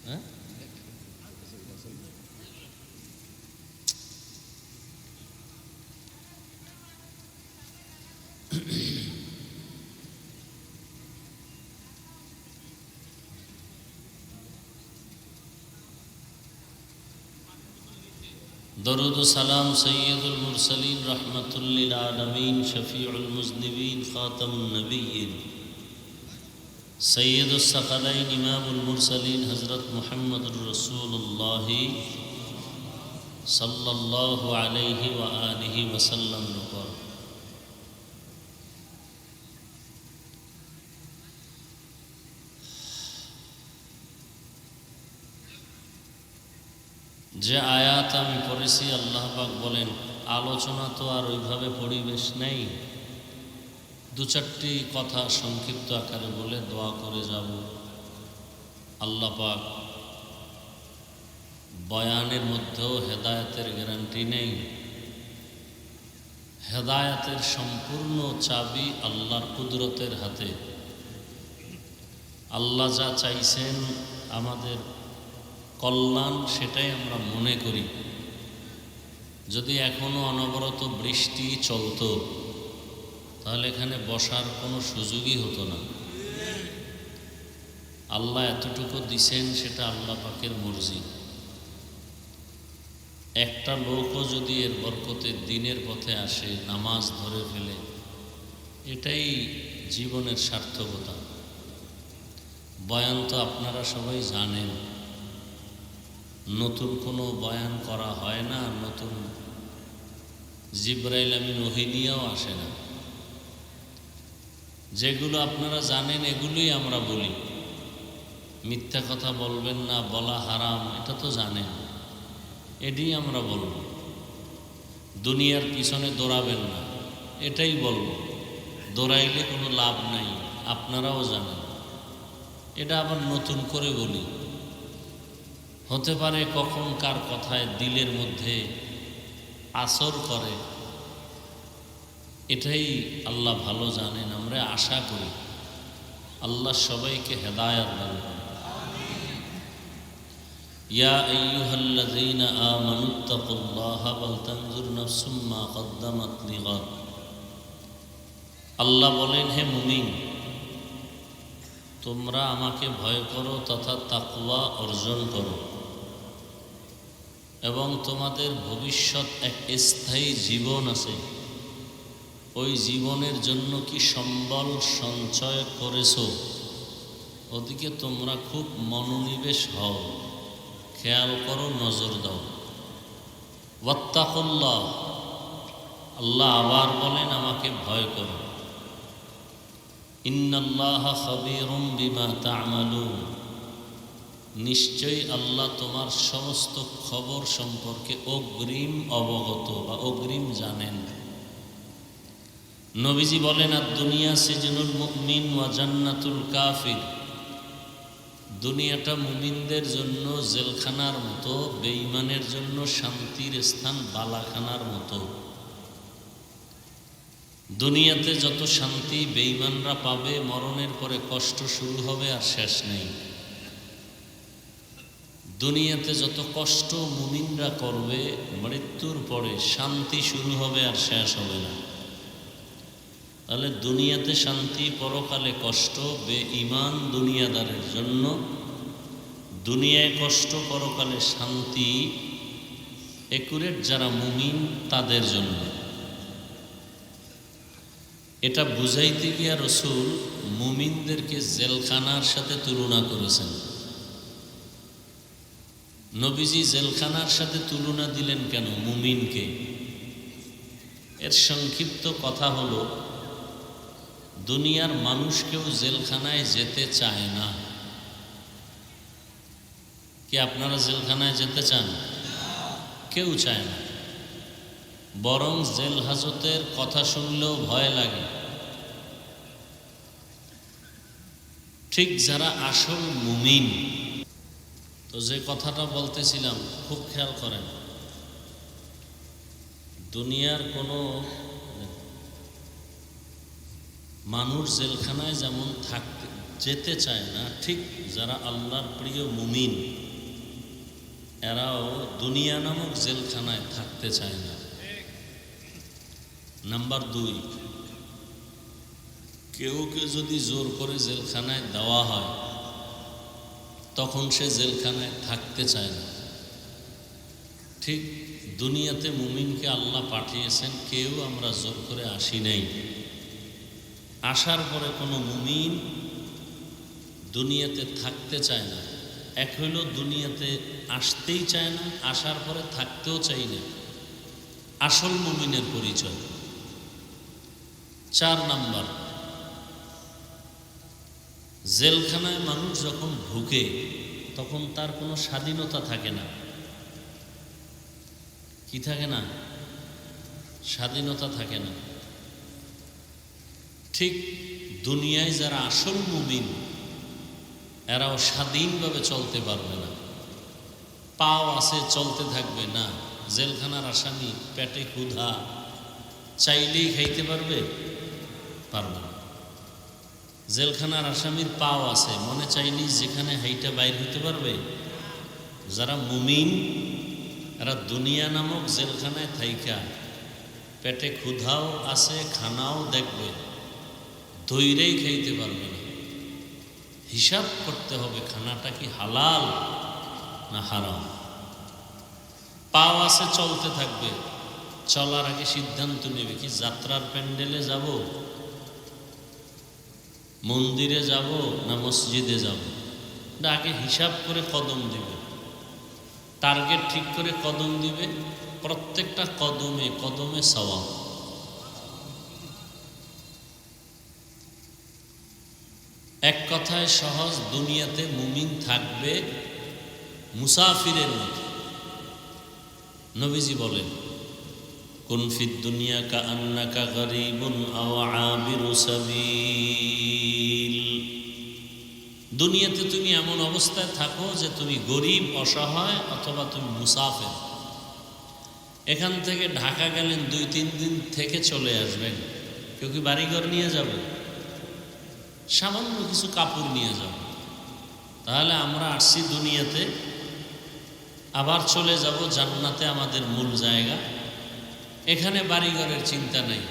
হ্যাঁ, दरूद सलाम सैयदुल मुरसलीन रहमतुल लिल आलमीन शफीउल मुज़निबीन खातमुन नबिय्यीन सैयदुस सकलैन इमामुल मुरसलीन हज़रत मुहम्मदुर रसूलुल्लाह সাল্লাল্লাহু আলাইহি ওয়া আলিহি ওয়াসাল্লাম উপর যে আয়াত আমি পড়েছি, আল্লাহ পাক বলেন, আলোচনা তো আর ওইভাবে পরিবেশ নেই, দু চারটি কথা সংক্ষিপ্ত আকারে বলে দোয়া করে যাব। আল্লাহ পাক বয়ানের মধ্যেও হেদায়েতের গ্যারান্টি নেই। হেদায়েতের সম্পূর্ণ চাবি আল্লাহর কুদরতের হাতে। আল্লাহ যা চাইছেন আমাদের কল্যাণ, সেটাই আমরা মনে করি। যদি এখনো অনবরত বৃষ্টি চলতো তাহলে এখানে বসার কোনো সুযোগই হতো না। আল্লাহ এতটুকু দিছেন, সেটা আল্লাহ পাকের মর্জি। একটা লোকও যদি এর বরকতে দিনের পথে আসে, নামাজ ধরে ফেলে, এটাই জীবনের সার্থকতা। বয়ান তো আপনারা সবাই জানেন, নতুন কোনো বয়ান করা হয় না, নতুন জিবরাইল আমিন ওহী নিয়েও আসে না। যেগুলো আপনারা জানেন এগুলোই আমরা বলি। মিথ্যা কথা বলবেন না, বলা হারাম, এটা তো জানেন, এটাই আমরা বলব। দুনিয়ার পিছনে দৌড়াবেন না, এটাই বলব। দৌড়াইলে কোনো লাভ নাই, আপনারাও জানেন। এটা আবার নতুন করে বলি। হতে পারে কখন কার কথায় দিলের মধ্যে আসর করে, এটাই আল্লাহ ভালো জানেন। আমরা আশা করি আল্লাহ সবাইকে হেদায়েত দান করেন। ইয়া আইয়ুহাল্লাযীনা আমানুত্তাকুল্লাহা ওয়াল তানজুর নাফসুম মা কদ্দামাত লিগাদ। আল্লাহ বলেন, হে মুমিন, তোমরা আমাকে ভয় করো তথা তাকওয়া অর্জন করো, এবং তোমাদের ভবিষ্যৎ এক স্থায়ী জীবন আছে, ওই জীবনের জন্য কি সম্বল সঞ্চয় করেছো, ওদিকে তোমরা খুব মনোনিবেশ হও, খেয়াল করো, নজর দাও। ওয়াত্তাকুল্লাহ, আল্লাহ আবার বলেন, আমাকে ভয় করো। ইন্নাল্লাহা খাবীরুম বিমা তা'মালুন, নিশ্চয়ই আল্লাহ তোমার সমস্ত খবর সম্পর্কে অগ্রিম অবগত বা অগ্রিম জানেন। নবীজি বলেন, আর দুনিয়া সিজনুল মুমিন ওয়া জান্নাতুল কাফির। দুনিয়াটা মুমিনদের জন্য জেলখানার মতো, বেঈমানের জন্য শান্তির স্থান বালাখানার মতো। দুনিয়াতে যত শান্তি বেঈমানরা পাবে, মরণের পরে কষ্ট শুরু হবে আর শেষ নেই। দুনিয়াতে যত কষ্ট মুমিনরা করবে, মৃত্যুর পরে শান্তি শুরু হবে আর শেষ হবে না। তাহলে দুনিয়াতে শান্তি, পরকালে কষ্ট, বেঈমান দুনিয়াদারের জন্য। দুনিয়ায় কষ্ট, পরকালে শান্তি, একুরেট যারা মুমিন তাদের জন্য। এটা বুঝাইতে গিয়া রসুল মুমিনদেরকে জেলখানার সাথে তুলনা করেছেন। নবীজি জেলখানার সাথে তুলনা দিলেন কেন মুমিনকে? এর সংক্ষিপ্ত কথা হলো, দুনিয়ার মানুষ কেউ জেলখানায় যেতে চায় না। কি আপনারা জেলখানায় যেতে চান? কেউ চায় না। বরং জেল হাজতের কথা শুনলেও ভয় লাগে। ঠিক যারা আসল মুমিন, তো যে কথাটা বলতেছিলাম খুব খেয়াল করেন, দুনিয়ার কোনো মানুষ জেলখানায় যেমন যেতে চায় না, ঠিক যারা আল্লাহর প্রিয় মুমিন এরাও দুনিয়া নামক জেলখানায় থাকতে চায় না। নাম্বার 2, কেউ যদি জোর করে জেলখানায় দেওয়া হয় তখন সে জেলখানায় থাকতে চায় না। ঠিক দুনিয়াতে মুমিনকে আল্লাহ পাঠিয়েছেন, কেউ আমরা জোর করে আসি নাই। আসার পরে কোনো মুমিন দুনিয়াতে থাকতে চায় না, এক হইল দুনিয়াতে আসতেই চায় না, আসার পরে থাকতেও চাই না, আসল মুমিনের পরিচয়। 4 নাম্বার, জেলখানায় মানুষ যখন ঢুকে তখন তার কোনো স্বাধীনতা থাকে না। কি থাকে না? স্বাধীনতা থাকে না। ঠিক দুনিয়ায় যারা আসল মুমিন এরাও স্বাধীনভাবে চলতে পারবে না। পাও আছে চলতে থাকবে না। জেলখানার আসামি পেটে ক্ষুধা, চাইলেই খাইতে পারবে? পারবে না। জেলখানার আসামির পাও আছে, মনে চাইলেই যেখানে হাইটা বাইর হইতে পারবে? যারা মুমিন এরা দুনিয়া নামক জেলখানায় থাইকা পেটে ক্ষুধাও আছে, খানাও দেখবে, ধৈরেই খাইতে পারবে না। হিসাব করতে হবে খানাটা কি হালাল না হারাম। পাও আছে চলতে থাকবে, চলার আগে সিদ্ধান্ত নেবে কি যাত্রার প্যান্ডেলে যাব, মন্দিরে যাব না মসজিদে যাব। আগে হিসাব করে কদম দিবে, টার্গেট ঠিক করে কদম দিবে। প্রত্যেকটা কদমে কদমে সওয়াব। এক কথায় সহজ, দুনিয়াতে মুমিন থাকবে মুসাফিরের মতো। নবীজি বলেন, কুন ফিদ দুনিয়া কাআন্নাকা গরীবুন আও আবিরু সাবিল। দুনিয়াতে তুমি এমন অবস্থায় থাকো যে তুমি গরিব, অসহায়, অথবা তুমি মুসাফির। এখান থেকে ঢাকা গেলেন 2-3 দিন থেকে চলে আসবেন। কেউ কি বাড়িঘর নিয়ে যাবে? সামান্য কিছু কাপড় নিয়ে যাব। তাহলে আমরা আসছি দুনিয়াতে, আবার চলে যাব জান্নাতে, আমাদের মূল জায়গা। এখানে বাড়িঘরের চিন্তা নেই,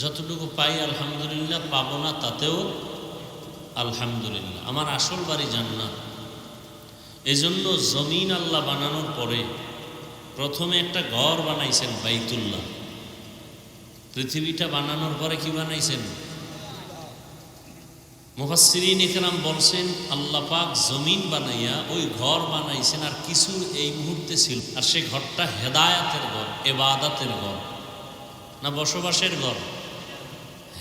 যতটুকু পাই আলহামদুলিল্লাহ, পাবো না তাতেও আলহামদুলিল্লাহ। আমার আসল বাড়ি জান্নাত। এজন্য জমিন আল্লাহ বানানোর পরে প্রথমে একটা ঘর বানাইছেন বাইতুল্লাহ। পৃথিবীটা বানানোর পরে কি বানাইছেন? মুফাসসিরিন ইকরাম বলছেন আল্লাহ পাক জমিন বানাইয়া ওই ঘর বানাইছেন, আর কিছু এই মুহূর্তে ছিল। আর সেই ঘরটা হেদায়াতের ঘর, ইবাদতের ঘর, না বসবাসের ঘর?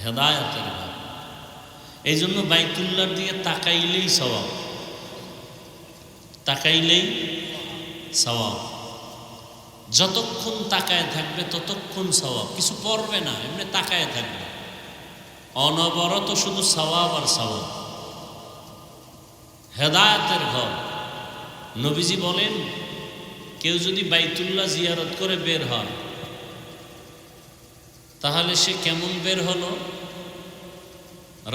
হেদায়াতের ঘর। এই জন্য বাইতুল্লাহর দিকে তাকাইলেই সওয়াব, তাকাইলেই সওয়াব। যতক্ষণ তাকায় থাকবে ততক্ষণ সওয়াব। কিছু পড়বে না, এমনি তাকায় থাকবে, অনবরত শুধু সওয়াব আর সওয়াব। হেদায়েতের ঘর। নবীজি বলেন, কেউ যদি বাইতুল্লাহ জিয়ারত করে বের হয় তাহলে সে কেমন বের হলো?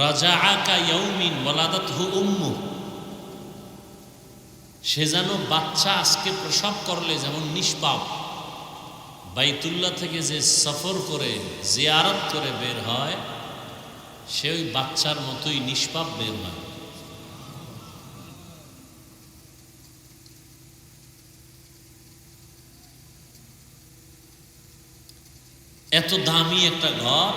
রাজাআ কা ইয়াউমিন ওয়ালাদাতহু উম্মু। সে যেন বাচ্চা আজকে প্রসব করলে যেমন নিষ্পাপ, বাইতুল্লাহ থেকে যে সফর করে জিয়ারত করে বের হয় সে ওই বাচ্চার মতোই নিষ্পাপ বের হয়। এত দামি একটা ঘর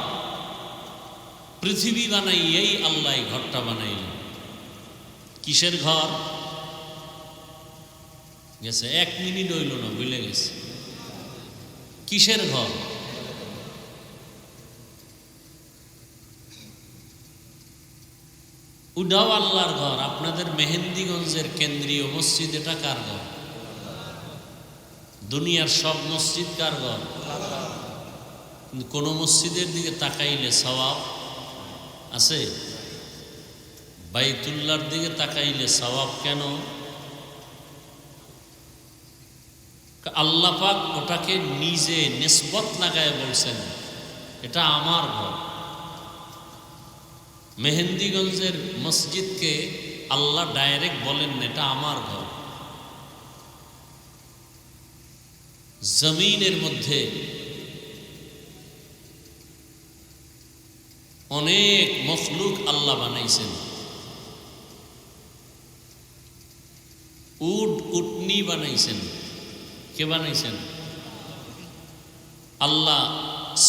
পৃথিবী বানাইয়েই আল্লাহ ঘরটা বানাইলেন। কিসের ঘর? গেছে 1 মিনিট হইল না, ভুলে গেছে। কিসের ঘর? উডাও আল্লাহর ঘর। আপনাদের মেহেন্দিগঞ্জের কেন্দ্রীয় মসজিদ, এটা কার ঘর? দুনিয়ার সব মসজিদ কার ঘর? কিন্তু কোন মসজিদের দিকে তাকাইলে সওয়াব আছে? বাইতুল্লাহর দিকে তাকাইলে সওয়াব কেন? আল্লাহ পাক ওটাকে নিজে নিসবত লাগায় বলছেন এটা আমার ঘর। মেহেন্দিগঞ্জের মসজিদকে আল্লাহ ডাইরেক্ট বলেন এটা আমার ঘর। জমিনের মধ্যে অনেক মখলুক আল্লাহ বানাইছেন। উট উটনি বানাইছেন। কে বানাইছেন? আল্লাহ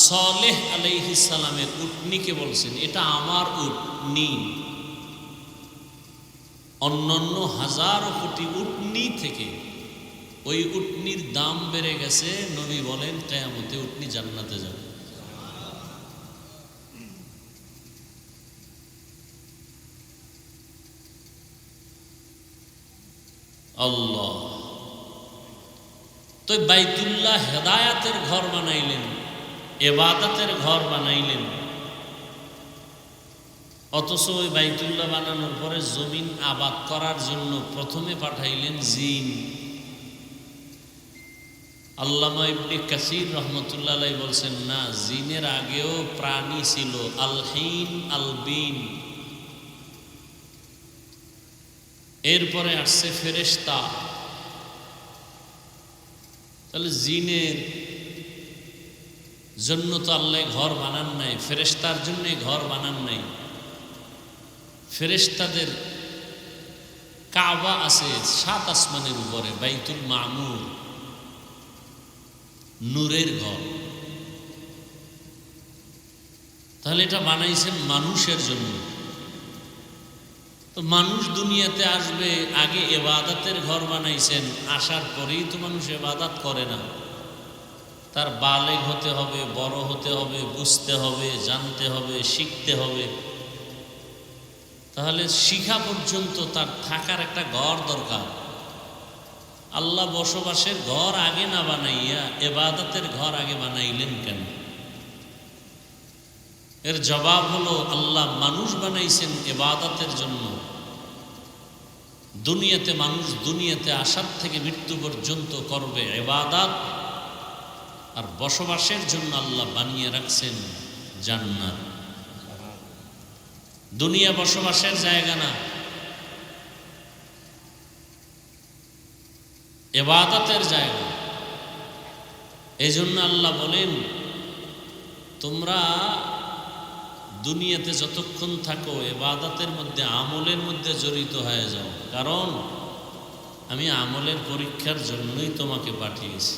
সালেহ আলাইহিস সালামের উটনিকে বলছেন এটা আমার উটনি। অন্যান্য হাজারো কোটি উটনি থেকে ওই উটনির দাম বেড়ে গেছে। নবী বলেন কিয়ামতে উটনি জান্নাতে যাবে। আল্লাহ তো বাইতুল্লাহ হেদায়াতের ঘর বানাইলেন, ইবাদতের ঘর বানাইলেন, অথচ ওই বাইতুল্লাহ বানানোর পরে জমিন আবাদ করার জন্য প্রথমে পাঠাইলেন জিন। আল্লামা ইবনে কাসির রহমতুল্লাহ আলাইহি বলছেন, না, জিনের আগেও প্রাণী ছিল, আলহিন আলবিন, এরপরে আসছে ফেরেশতা। তাহলে জিনের জন্য তো আল্লাহ ঘর বানান নাই, ফেরেশতার জন্য ঘর বানান নাই। ফেরেশতাদের কাবা আছে 7 আসমানের উপরে, বাইতুল মামুর, নূরের ঘর। তাহলে এটা বানাইছেন মানুষের জন্য। তো মানুষ দুনিয়াতে আসবে, আগে ইবাদতের ঘর বানাইছেন, আসার পরেই তো মানুষ ইবাদত করে না। তার বালেগ হতে হবে, বড় হতে হবে, বুঝতে হবে, জানতে হবে, শিখতে হবে। তাহলে শিখা পর্যন্ত তার থাকার একটা ঘর দরকার। আল্লাহ বসবাসের ঘর আগে না বানাইয়া ইবাদতের ঘর আগে বানাইলেন কেন? এর জবাব হলো, আল্লাহ মানুষ বানাইছেন ইবাদতের জন্য। দুনিয়াতে মানুষ দুনিয়াতে আসার থেকে মৃত্যু পর্যন্ত করবে ইবাদত, আর বসবাসের জন্য আল্লাহ বানিয়ে রাখছেন জান্নাত। দুনিয়া বসবাসের জায়গা না, ইবাদতের জায়গা। এই জন্য আল্লাহ বলেন, তোমরা দুনিয়াতে যতক্ষণ থাকো ইবাদতের মধ্যে, আমলের মধ্যে জড়িত হয়ে যাও, কারণ আমি আমলের পরীক্ষার জন্যই তোমাকে পাঠিয়েছি।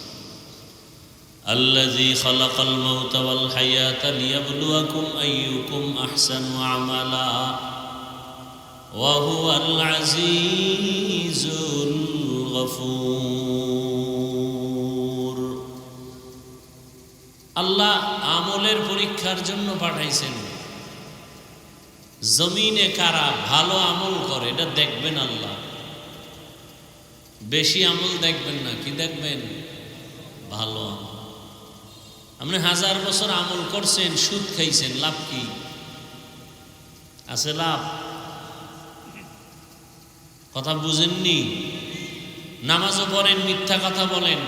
আল্লাযী খালাকাল মাউতা ওয়াল হায়াতা লিয়াবলুয়াকুম আইয়ুকুম আহসানু আমালা ওয়া হুয়াল আজিজুল গফুর। আল্লাহ আমলের পরীক্ষার জন্য পাঠাইছেন। জমিনে কারা ভালো আমল করে এটা দেখবেন আল্লাহ। বেশি আমল দেখবেন না, কি দেখবেন? ভালো আমল। আপনি 1000 বছর আমল করছেন, সুদ খাইছেন, লাভ কি আছে? লাভ? কথা বুঝেননি? নামাজও পড়েন, মিথ্যা কথা বলেন,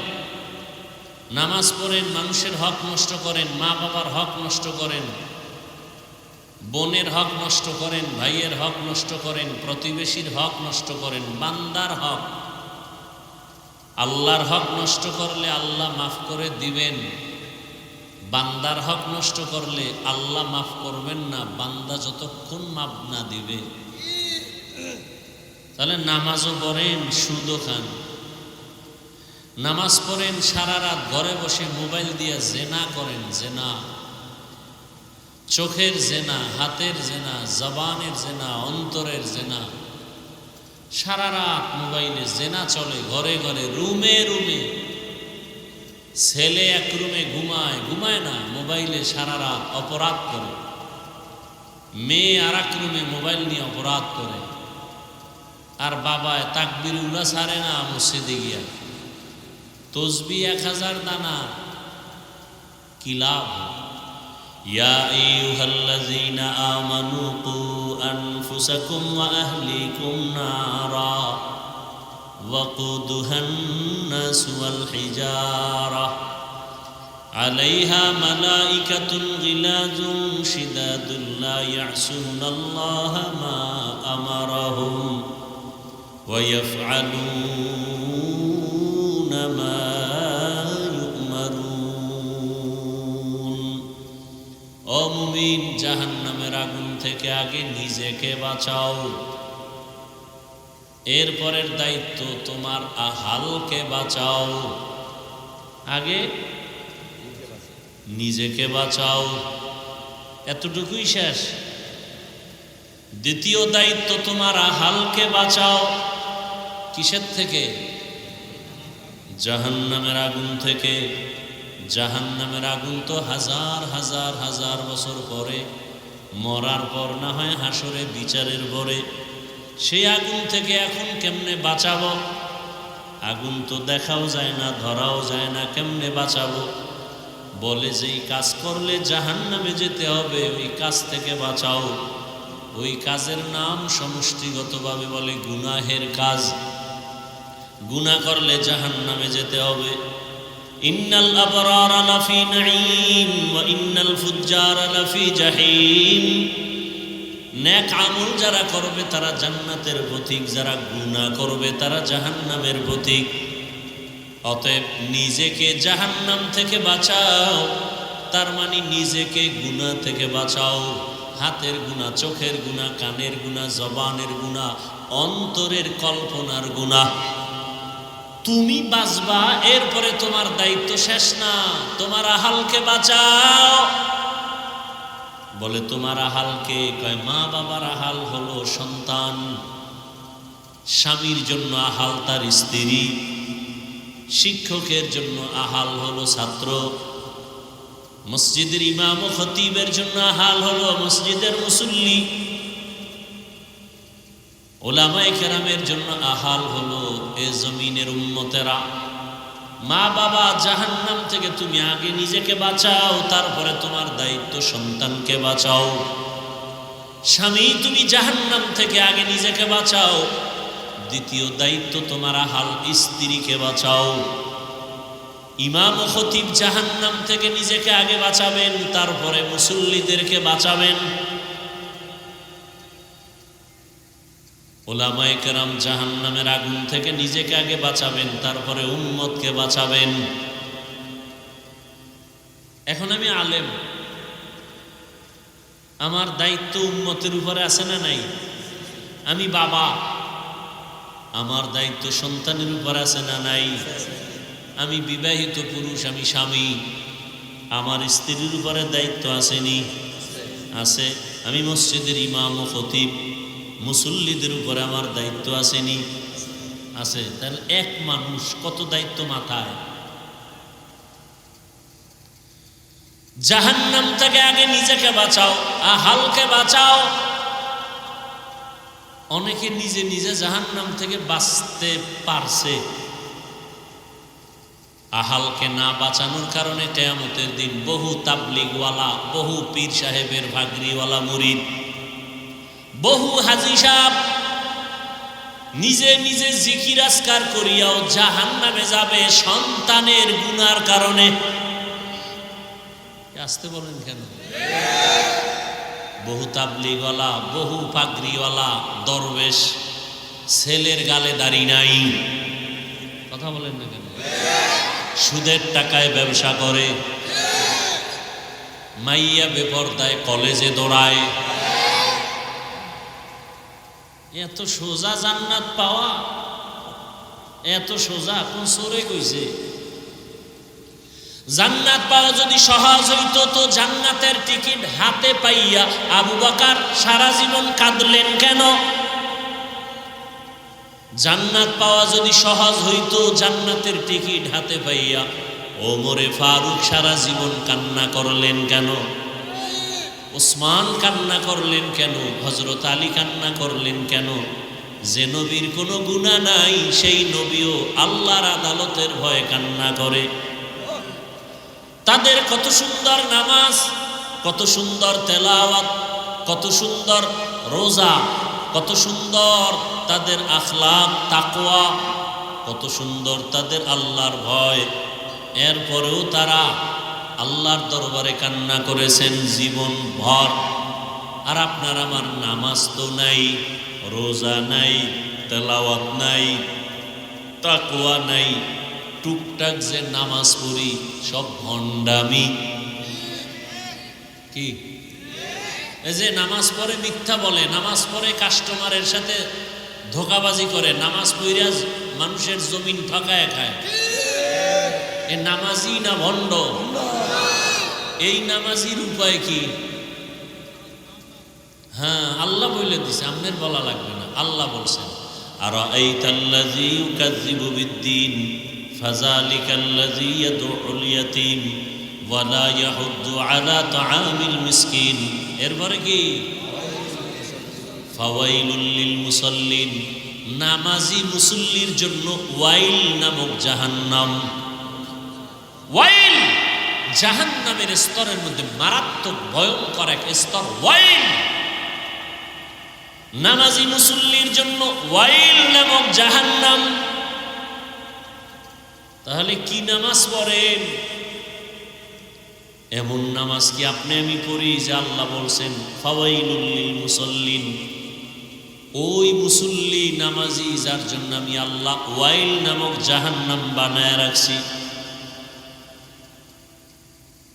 নামাজ পড়েন, মানুষের হক নষ্ট করেন, মা বাবার হক নষ্ট করেন, বোনের হক নষ্ট করেন, ভাইয়ের হক নষ্ট করেন, প্রতিবেশীর হক নষ্ট করেন, বান্দার হক। আল্লাহর হক নষ্ট করলে আল্লাহ মাফ করে দিবেন, বান্দার হক নষ্ট করলে আল্লাহ মাফ করবেন না, বান্দা যতক্ষণ মাফ না দিবে। তাহলে নামাজও পড়েন, সুদও খান। নামাজ পড়েন, সারা রাত ঘরে বসে মোবাইল দিয়ে জেনা করেন, জেনা, চোখের জেনা, হাতের জেনা, জবানের জেনা, অন্তরের জেনা। সারা রাত মোবাইলে জেনা চলে, ঘরে ঘরে, রুমে রুমে। ছেলে এক রুমে ঘুমায়, ঘুমায় না, মোবাইলে সারা রাত অপরাধ করে। মেয়ে আর এক রুমে মোবাইল নিয়ে অপরাধ করে। আর বাবায় তাকবীর উল্লা ছাড়ে না মসজিদে গিয়া, তসবিহ 1000 দানা, কি লাভ? ইয়া আইয়ুহাল্লাযীনা আমানু কু আনফুসাকুম ওয়া আহলিকুম নারা ওয়াকুদুহান নাস ওয়াল হিজারা আলাইহা মালাইকাতুন গিলাযুন শিদাদুন লা ইয়াসুনাল্লাহা মা আমারাহুম ওয়া ইয়াফআলুনা মা ও মুমিন, জাহান্নামের আগুন থেকে আগে নিজেকে বাঁচাও, এরপরের দায়িত্ব তোমার আহালকে বাঁচাও। আগে নিজেকে বাঁচাও, এতটুকুই শেষ। দ্বিতীয় দায়িত্ব তোমার আহালকে বাঁচাও কিসের থেকে? জাহান্নামের আগুন থেকে। জাহান্নামের আগুন তো হাজার হাজার হাজার বছর পরে, মরার পর না হয় হাসরে বিচারের পরে। সেই আগুন থেকে এখন কেমনে বাঁচাবো? আগুন তো দেখাও যায় না, ধরাও যায় না, কেমনে বাঁচাবো? বলে যেই কাজ করলে জাহান্নামে যেতে হবে ওই কাজ থেকে বাঁচাও। ওই কাজের নাম সমষ্টিগতভাবে বলে গুনাহের কাজ। গুনাহ করলে জাহান্নামে যেতে হবে। ইন্নাল আবরারা লাফি নাঈম ওয়া ইন্নাল ফুজ্জারা লাফি জাহিম। নেক আমল যারা করবে তারা জান্নাতের পথিক, যারা গুনাহ করবে তারা জাহান্নামের পথিক। অতএব নিজেকে জাহান্নাম থেকে বাঁচাও, তার মানে নিজেকে গুনাহ থেকে বাঁচাও। হাতের গুনাহ, চোখের গুনাহ, কানের গুনাহ, জবানের গুনাহ, অন্তরের কল্পনার গুনাহ। তুমি বাঁচবা, এরপরে তোমার দায়িত্ব শেষ না। তোমার আহালকে বাঁচাও। বলে তোমার আহালকে, কয় মা বাবার আহাল হলো সন্তান, স্বামীর জন্য আহাল তার স্ত্রী, শিক্ষকের জন্য আহাল হলো ছাত্র, মসজিদের ইমাম ও খতিবের জন্য আহাল হলো মসজিদের মুসল্লি, ওলামায়ে কেরামের জন্য আহাল হলো এ জমিনের উম্মতেরা। মা বাবা জাহান্নাম থেকে তুমি আগে নিজেকে বাঁচাও, তারপরে তোমার দায়িত্ব সন্তানকে বাঁচাও। স্বামী তুমি জাহান্নাম থেকে আগে নিজেকে বাঁচাও, দ্বিতীয় দায়িত্ব তোমার আহাল স্ত্রীকে বাঁচাও। ইমাম ও খতিব জাহান্নাম থেকে নিজেকে আগে বাঁচাবেন, তারপরে মুসল্লিদেরকে বাঁচাবেন। ওলামায়ে কেরাম জাহান্নামের আগুন থেকে নিজেকে আগে বাঁচাবেন, তারপরে উম্মতকে বাঁচাবেন। এখন আমি আলেম, আমার দায়িত্ব উম্মতের উপরে আছে না নাই? আমি বাবা, আমার দায়িত্ব সন্তানের উপর আছে না নাই? আমি বিবাহিত পুরুষ, আমি স্বামী, আমার স্ত্রীর উপরে দায়িত্ব আসেনি? আছে। আমি মসজিদের ইমাম ও খতিব, মুসল্লিদের উপরে আমার দায়িত্ব আসেনি? আছে। তাহলে এক মানুষ কত দায়িত্ব মাথায়? জাহান্নাম থেকে আগে নিজেকে বাঁচাও, আহালকে বাঁচাও। অনেকে নিজে নিজে জাহান্নাম থেকে বাঁচতে পারছে, আহালকে না বাঁচানোর কারণে কিয়ামতের দিন বহু তাবলিগওয়ালা, বহু পীর সাহেবের ভাগরিওয়ালা মুরিদ, বহু হাজী সাহেব নিজে নিজে জিকির আজকার করিয়াও জাহান্নামে যাবে সন্তানের গুনার কারণে। আসতে বলেন কেন? বহু তাবলিগওয়ালা, বহু পাগড়িওয়ালা দরবেশ ছেলের গালে দাড়ি নাই, কথা বলেন না কেন? সুদের টাকায় ব্যবসা করে, মাইয়া বেপরদায় কলেজে দৌড়ায়। এত সোজা জান্নাত পাওয়া, এত সোজা কোন সরে কইছে? জান্নাত পাওয়া যদি সহজ হইতো তো জান্নাতের টিকিট হাতে পাইয়া আবু বকর সারা জীবন কাঁদলেন কেন? জান্নাত পাওয়া যদি সহজ হইতো, জান্নাতের টিকিট হাতে পাইয়া ওমরে ফারুক সারা জীবন কান্না করলেন কেন? ওসমান কান্না করলেন কেন? হযরত আলী কান্না করলেন কেন? যে নবীর কোনো গুনাহ নাই সেই নবীও আল্লাহর আদালতের ভয়ে কান্না করে। তাদের কত সুন্দর নামাজ, কত সুন্দর তেলাওয়াত, কত সুন্দর রোজা, কত সুন্দর তাদের আখলাক তাকওয়া, কত সুন্দর তাদের আল্লাহর ভয়। এরপরেও তারা আল্লাহর দরবারে কান্না করেছেন জীবন ভর। আর আপনার আমার নামাজ তো নাই, রোজা নাই, তেলাওয়াত নাই, তাকওয়া নাই, টুকটাক যে নামাজ পড়ি সব ভণ্ডামি। কি এই যে নামাজ পড়ে মিথ্যা বলে, নামাজ পড়ে কাস্টমারের সাথে ধোকাবাজি করে, নামাজ পড়িয়া মানুষের জমিন ঠকায় খায়, এ নামাজি না ভণ্ড? এই নামাজির উপায় কি? হ্যাঁ, আল্লাহ বলে দিছে, আপনার বলা লাগবে না, আল্লাহ বলছেন। আর আইতাল্লাযী ইউকাযযিবু বিদ্দীন ফাযালিকাল্লাযী ইয়াদউল ইয়াতীম ওয়া লা ইয়াহুদ্দু আলা তাআমিল মিসকিন। এরপরে কি? ফাওয়াইলুল লিল মুসাল্লিন, নামাজি মুসল্লির জন্য ওয়াইল নামক জাহান্নাম। ওয়াইল জাহান্নামের স্তরের মধ্যে মারাত্মক ভয়ঙ্কর এক স্তর, ওয়াইল। নামাজি মুসল্লির জন্য ওয়াইল নামক জাহান্নাম। তাহলে কি নামাজ পড়েন? এমন নামাজ কি আপনি আমি পড়ি যে আল্লাহ বলছেন ফাওয়াইলুল লিল মুসাল্লিন, ওই মুসল্লি নামাজি যার জন্য আমি আল্লাহ ওয়াইল নামক জাহান্নাম বানায় রাখছি।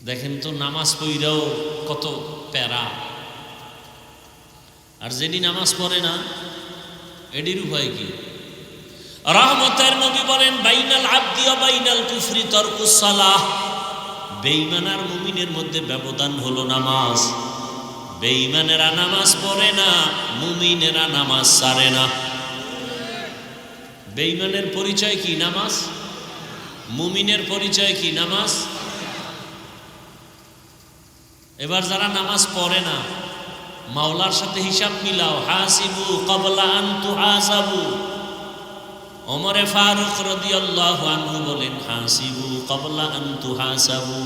দেখেন তো, নামাজ পড়াও কত প্যারা। আর যেটি নামাজ পড়ে না, এটির উপায় কি? রহমতের নবী বলেন বাইনাল আবদি ওয়া বাইনাল কুফরি তারকুস সালাহ। বেঈমান আর মুমিনের মধ্যে ব্যবধান হলো নামাজ। বেঈমানেরা নামাজ পড়ে না, মুমিনেরা নামাজ ছাড়ে না। বেঈমানের পরিচয় কি? নামাজ। মুমিনের পরিচয় কি? নামাজ। এবার যারা নামাজ পড়ে না, মাওলার সাথে হিসাব মিলাও। হাসিবু ক্বাবলা আন তুহাসাবু। ওমরে ফারুক রাদিয়াল্লাহু আনহু বলেন হাসিবু ক্বাবলা আন তুহাসাবু।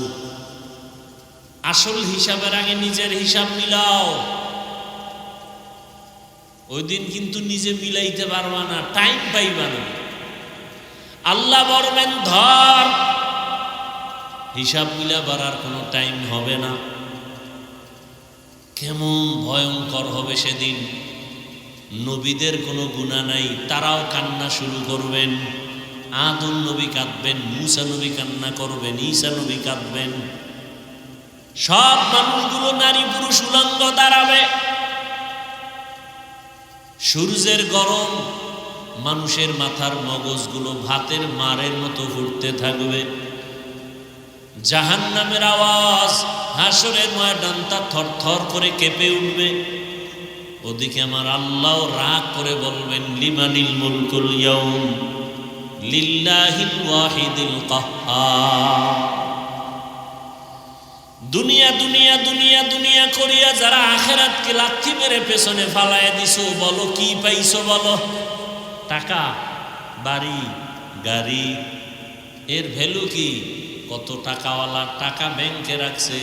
আসল হিসাবের আগে নিজের হিসাব মিলাও। ওই দিন কিন্তু নিজে মিলাইতে পারবা না, টাইম পাইবা না। আল্লাহ বলবেন ধর, হিসাব মিলাবার আর কোনো টাইম হবে না। কেমন ভয়ঙ্কর হবে সেদিন। নবীদের কোনো গুনাহ নাই, তারাও কান্না শুরু করবেন। আদম নবী কাঁদবেন, মূসা নবী কান্না করবেন, ঈসা নবী কাঁদবেন। সব মানুষগুলো নারী পুরুষ উলঙ্গ দাঁড়াবে। সূর্যের গরম, মানুষের মাথার মগজগুলো ভাতের মারের মতো ফুটতে থাকবে। জাহান্নামের আওয়াজ, হাসরের ময়দানটা থরথর করে কেঁপে উঠবে। ওদিকে আমার আল্লাহ রাগ করে বলবেন লিমানিল মুলকুল ইয়াউম লিল্লাহিল ওয়াহিদিল কাহ্হার। দুনিয়া দুনিয়া দুনিয়া দুনিয়া করিয়া যারা আখিরাতকে লাথি মেরে পেছনে ফালায় দিছো, বলো কি পাইছো? বলো টাকা, বাড়ি, গাড়ি। এর ভ্যালু কি? কত টাকাওয়ালা টাকা ব্যাংকে রাখছে,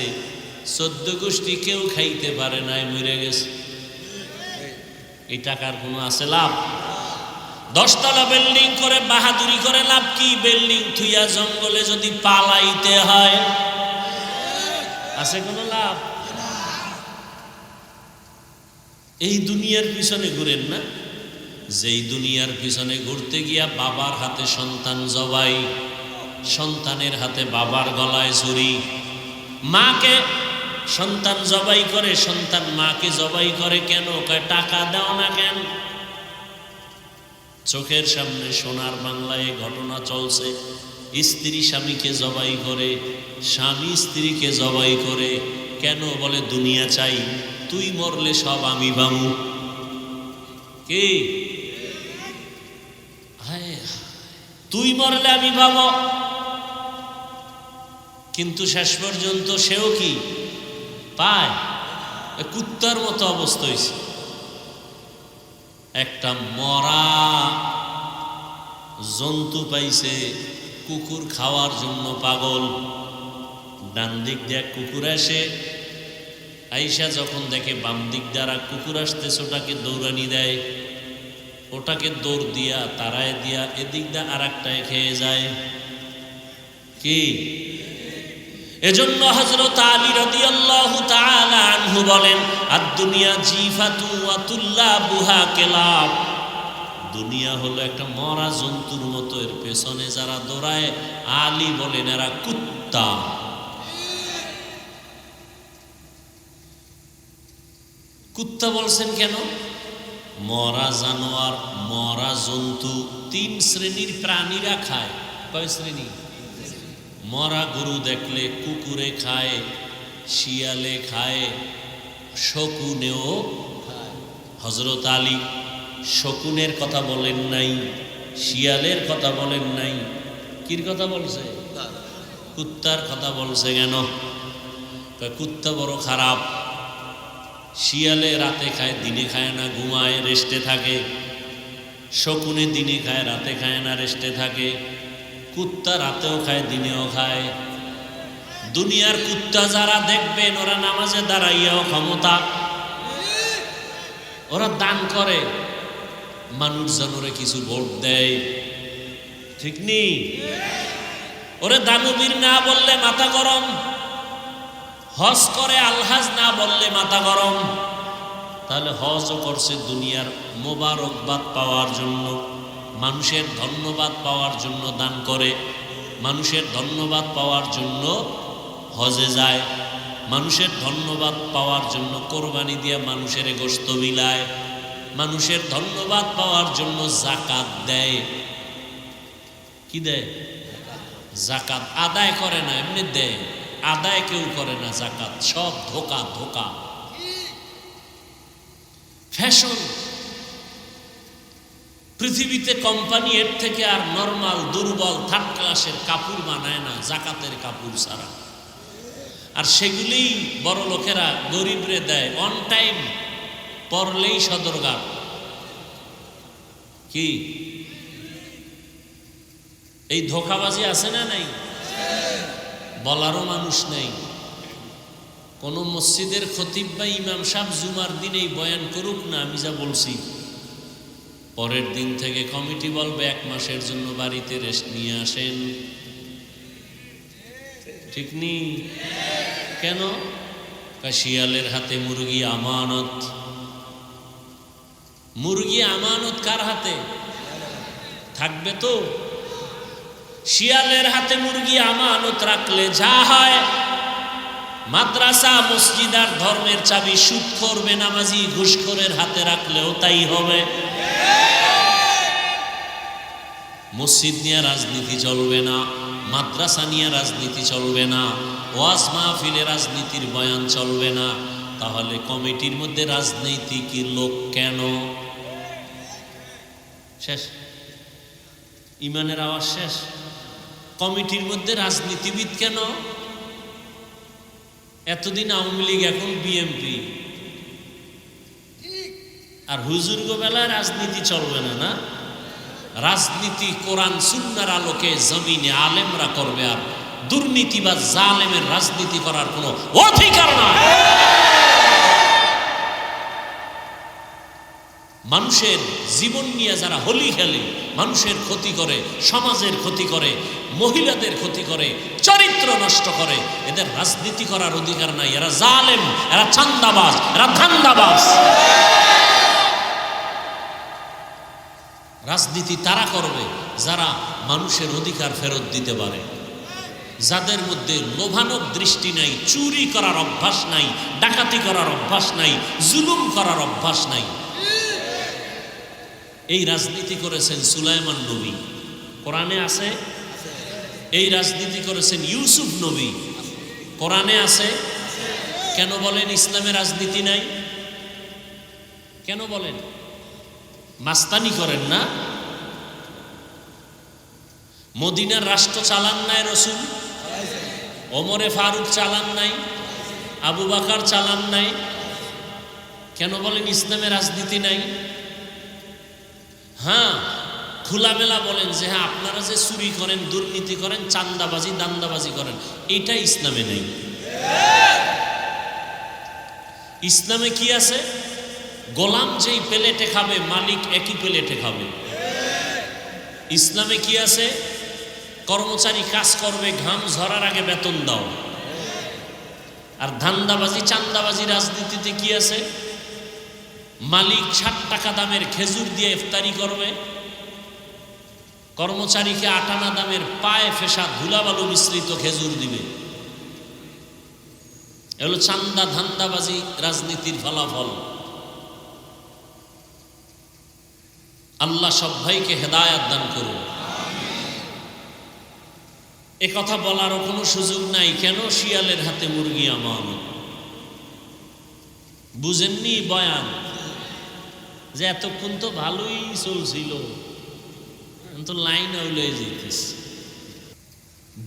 14 গোষ্ঠী কেউ খাইতে পারে নাই, মরে গেছে। এই টাকার কোনো আছে লাভ? 10 তলা বিল্ডিং করে বাহাদুরি করে লাভ কি? বিল্ডিং থুইয়া জঙ্গলে যদি পালাইতে হয়, আছে কোনো লাভ? এই দুনিয়ার পিছনে ঘুরেন না। যেই দুনিয়ার পিছনে ঘুরতে গিয়া বাবার হাতে সন্তান জবাই, সন্তানের হাতে বাবার গলায় ছুরি। মাকে সন্তান জবাই করে, সন্তান মাকে জবাই করে কেন? কয় টাকা দাও না কেন? চোখের সামনে সোনার বাংলায় ঘটনা চলছে। স্ত্রী স্বামীকে জবাই করে, স্বামী স্ত্রীকে জবাই করে কেন? বলে দুনিয়া চাই, তুই মরলে সব আমি পাবো। কি? তুই মরলে আমি পাবো। কিন্তু শেষ পর্যন্ত সেও কি পায়? কুত্তার মতো অবস্থা হয়েছে। একটা মরা জন্তু পাইছে, কুকুর খাওয়ার জন্য পাগল। ডান দিক দিয়ে কুকুর আসে, আইসা যখন দেখে বাম দিক দ্বারা কুকুর আসতেছে, ওটাকে দৌড়ানি দেয়। ওটাকে দৌড় দিয়া তারায় দিয়া এদিক দিয়ে আর একটায় খেয়ে যায়। কি? এজন্য হযরত আলী রাদিয়াল্লাহু তাআলা আনহু বলেন আদ-দুনিয়া জিফাতু ওয়া তুল্লাবুহা কিলাব। দুনিয়া হলো একটা মরা জন্তুর মতো, এর পেছনে যারা দৌড়ায়, আলী বলেন এরা কুত্তা। কুত্তা বলছেন কেন? মরা জানোয়ার, মরা জন্তু 3 শ্রেণীর প্রাণীরা খায়। কয় শ্রেণী? মরা গরু দেখলে কুকুরে খায়, শিয়ালে খায়, শকুনেও হযরত আলী শকুনের কথা বলেন নাই, শিয়ালের কথা বলেন নাই, কির কথা বলছে? কুত্তার কথা বলছে। কেন? কুত্তা বড় খারাপ, শিয়ালে রাতে খায় দিনে খায় না, ঘুমায় রেস্টে থাকে। শকুনে দিনে খায় রাতে খায় না, রেস্টে থাকে। কুত্তা রাতেও খায় দিনেও খায়। দুনিয়ার কুত্তা যারা দেখবেন ওরা নামাজে দাঁড়াইয়াও ক্ষমতা, ওরা দান করে, মানুষজন ওরে কিছু ভোট দেয়, ঠিক নেই? ওরে দানবীর না বললে মাথা গরম, হজ করে আলহাজ না বললে মাথা গরম। তাহলে হজও করছে দুনিয়ার মোবারকবাদ পাওয়ার জন্য, মানুষের ধন্যবাদ পাওয়ার জন্য দান করে, মানুষের ধন্যবাদ পাওয়ার জন্য হজে যায়, মানুষের ধন্যবাদ পাওয়ার জন্য কোরবানি দিয়ে মানুষের গোশত বিলায়, মানুষের ধন্যবাদ পাওয়ার জন্য যাকাত দেয়। কি দেয়? যাকাত আদায় করে না, এমনি দেয়। আদায় কেউ করে না যাকাত, সব ধোকা ধোকা, ফ্যাশন। পৃথিবীতে কোম্পানি এর থেকে আর নরমাল দুর্বল থার্ড ক্লাসের কাপড় বানায় না যাকাতের কাপড় ছাড়া। আর সেগুলি বড় লোকেরা গরিবরে দেয়, অন টাইম পরলেই সদরঘাট। কি এই ধোকাবাজি আছে না নাই? বলারও মানুষ নেই। কোন মসজিদের খতিব বা ইমাম সাহেব জুমার দিনেই বয়ান করুক না, আমি যা বলছি, পরের দিন থেকে কমিটি বলবে 1 মাসের জন্য বাড়িতে রেস্ট নিয়ে আসেন, ঠিক নেই? কেন? শিয়ালের হাতে মুরগি আমানত। মুরগি আমানত কার হাতে থাকবে? তো শিয়ালের হাতে মুরগি আমানত রাখলে যা হয়, মাদ্রাসা মসজিদ আর ধর্মের চাবি সুদখোর বেনামাজি ঘুষখোরের হাতে রাখলেও তাই হবে। মসজিদ নিয়ে রাজনীতি চলবে না, মাদ্রাসা নিয়ে রাজনীতি চলবে না, ওয়াজ মাহফিলে রাজনীতির বয়ান চলবে না। তাহলে কমিটির মধ্যে রাজনৈতিক লোক কেন? শেষ, ইমানের আওয়াজ শেষ। কমিটির মধ্যে রাজনীতিবিদ কেন? এতদিন আওয়ামী লীগ, এখন বিএনপি। আর হুজুরগো বেলায় রাজনীতি চলবে না, না? রাজনীতি কোরআন সুন্নাহর আলোকে জমিনে আলেমরা করবে, আর দুর্নীতি বা জালেমের রাজনীতি করার কোনো অধিকার নাই। মানুষের জীবন নিয়ে যারা হোলি খেলে, মানুষের ক্ষতি করে, সমাজের ক্ষতি করে, মহিলাদের ক্ষতি করে, চরিত্র নষ্ট করে, এদের রাজনীতি করার অধিকার নাই। এরা জালেম, এরা চান্দাবাজ, এরা ধান্দাবাজ। রাজনীতি তারা করবে যারা মানুষের অধিকার ফেরত দিতে পারে, যাদের মধ্যে লোভানক দৃষ্টি নাই, চুরি করার অভ্যাস নাই, ডাকাতি করার অভ্যাস নাই, জুলুম করার অভ্যাস নাই। এই রাজনীতি করেছেন সুলাইমান নবী, কোরআনে আছে। এই রাজনীতি করেছেন ইউসুফ নবী, কোরআনে আছে। কেন বলেন ইসলামে রাজনীতি নাই? কেন বলেন? মাস্তানি করেন না? মদিনার রাষ্ট্র চালান নাই রসুল, ওমরে ফারুক চালান নাই, আবু বকর চালান নাই। কেন বলেন ইসলামে রাজনীতি নাই? হ্যাঁ, খোলামেলা বলেন যে হ্যাঁ আপনারা যে চুরি করেন, দুর্নীতি করেন, চান্দাবাজি দান্দাবাজি করেন, এটা ইসলামে নেই। ইসলামে কি আছে? গোলাম যেই প্লেটে খাবে মালিক একই প্লেটে খাবে। ইসলামে কি আছে? কর্মচারী কাজ করবে, ঘাম ঝরার আগে বেতন দাও। আর ধান্দাবাজি চান্দাবাজি রাজনীতিতে কি আছে? মালিক 60 টাকা দামের খেজুর দিয়ে ইফতারি করবে, কর্মচারীকে 8 আনা দামের পায়ে ফেসা ধুলাবালু মিশ্রিত খেজুর দিবে। এগুলো চান্দা ধান্দাবাজি রাজনীতির ফলাফল। আল্লাহ সব ভাইকে হেদায়েত দান করুন। এ কথা বলারও কোনো সুযোগ নাই। কেন? শিয়ালের হাতে মুরগি আমানত। বুঝেননি বয়ান যে এতক্ষণ তো ভালোই চলছিল, তো লাইন হইলে যেতেছে।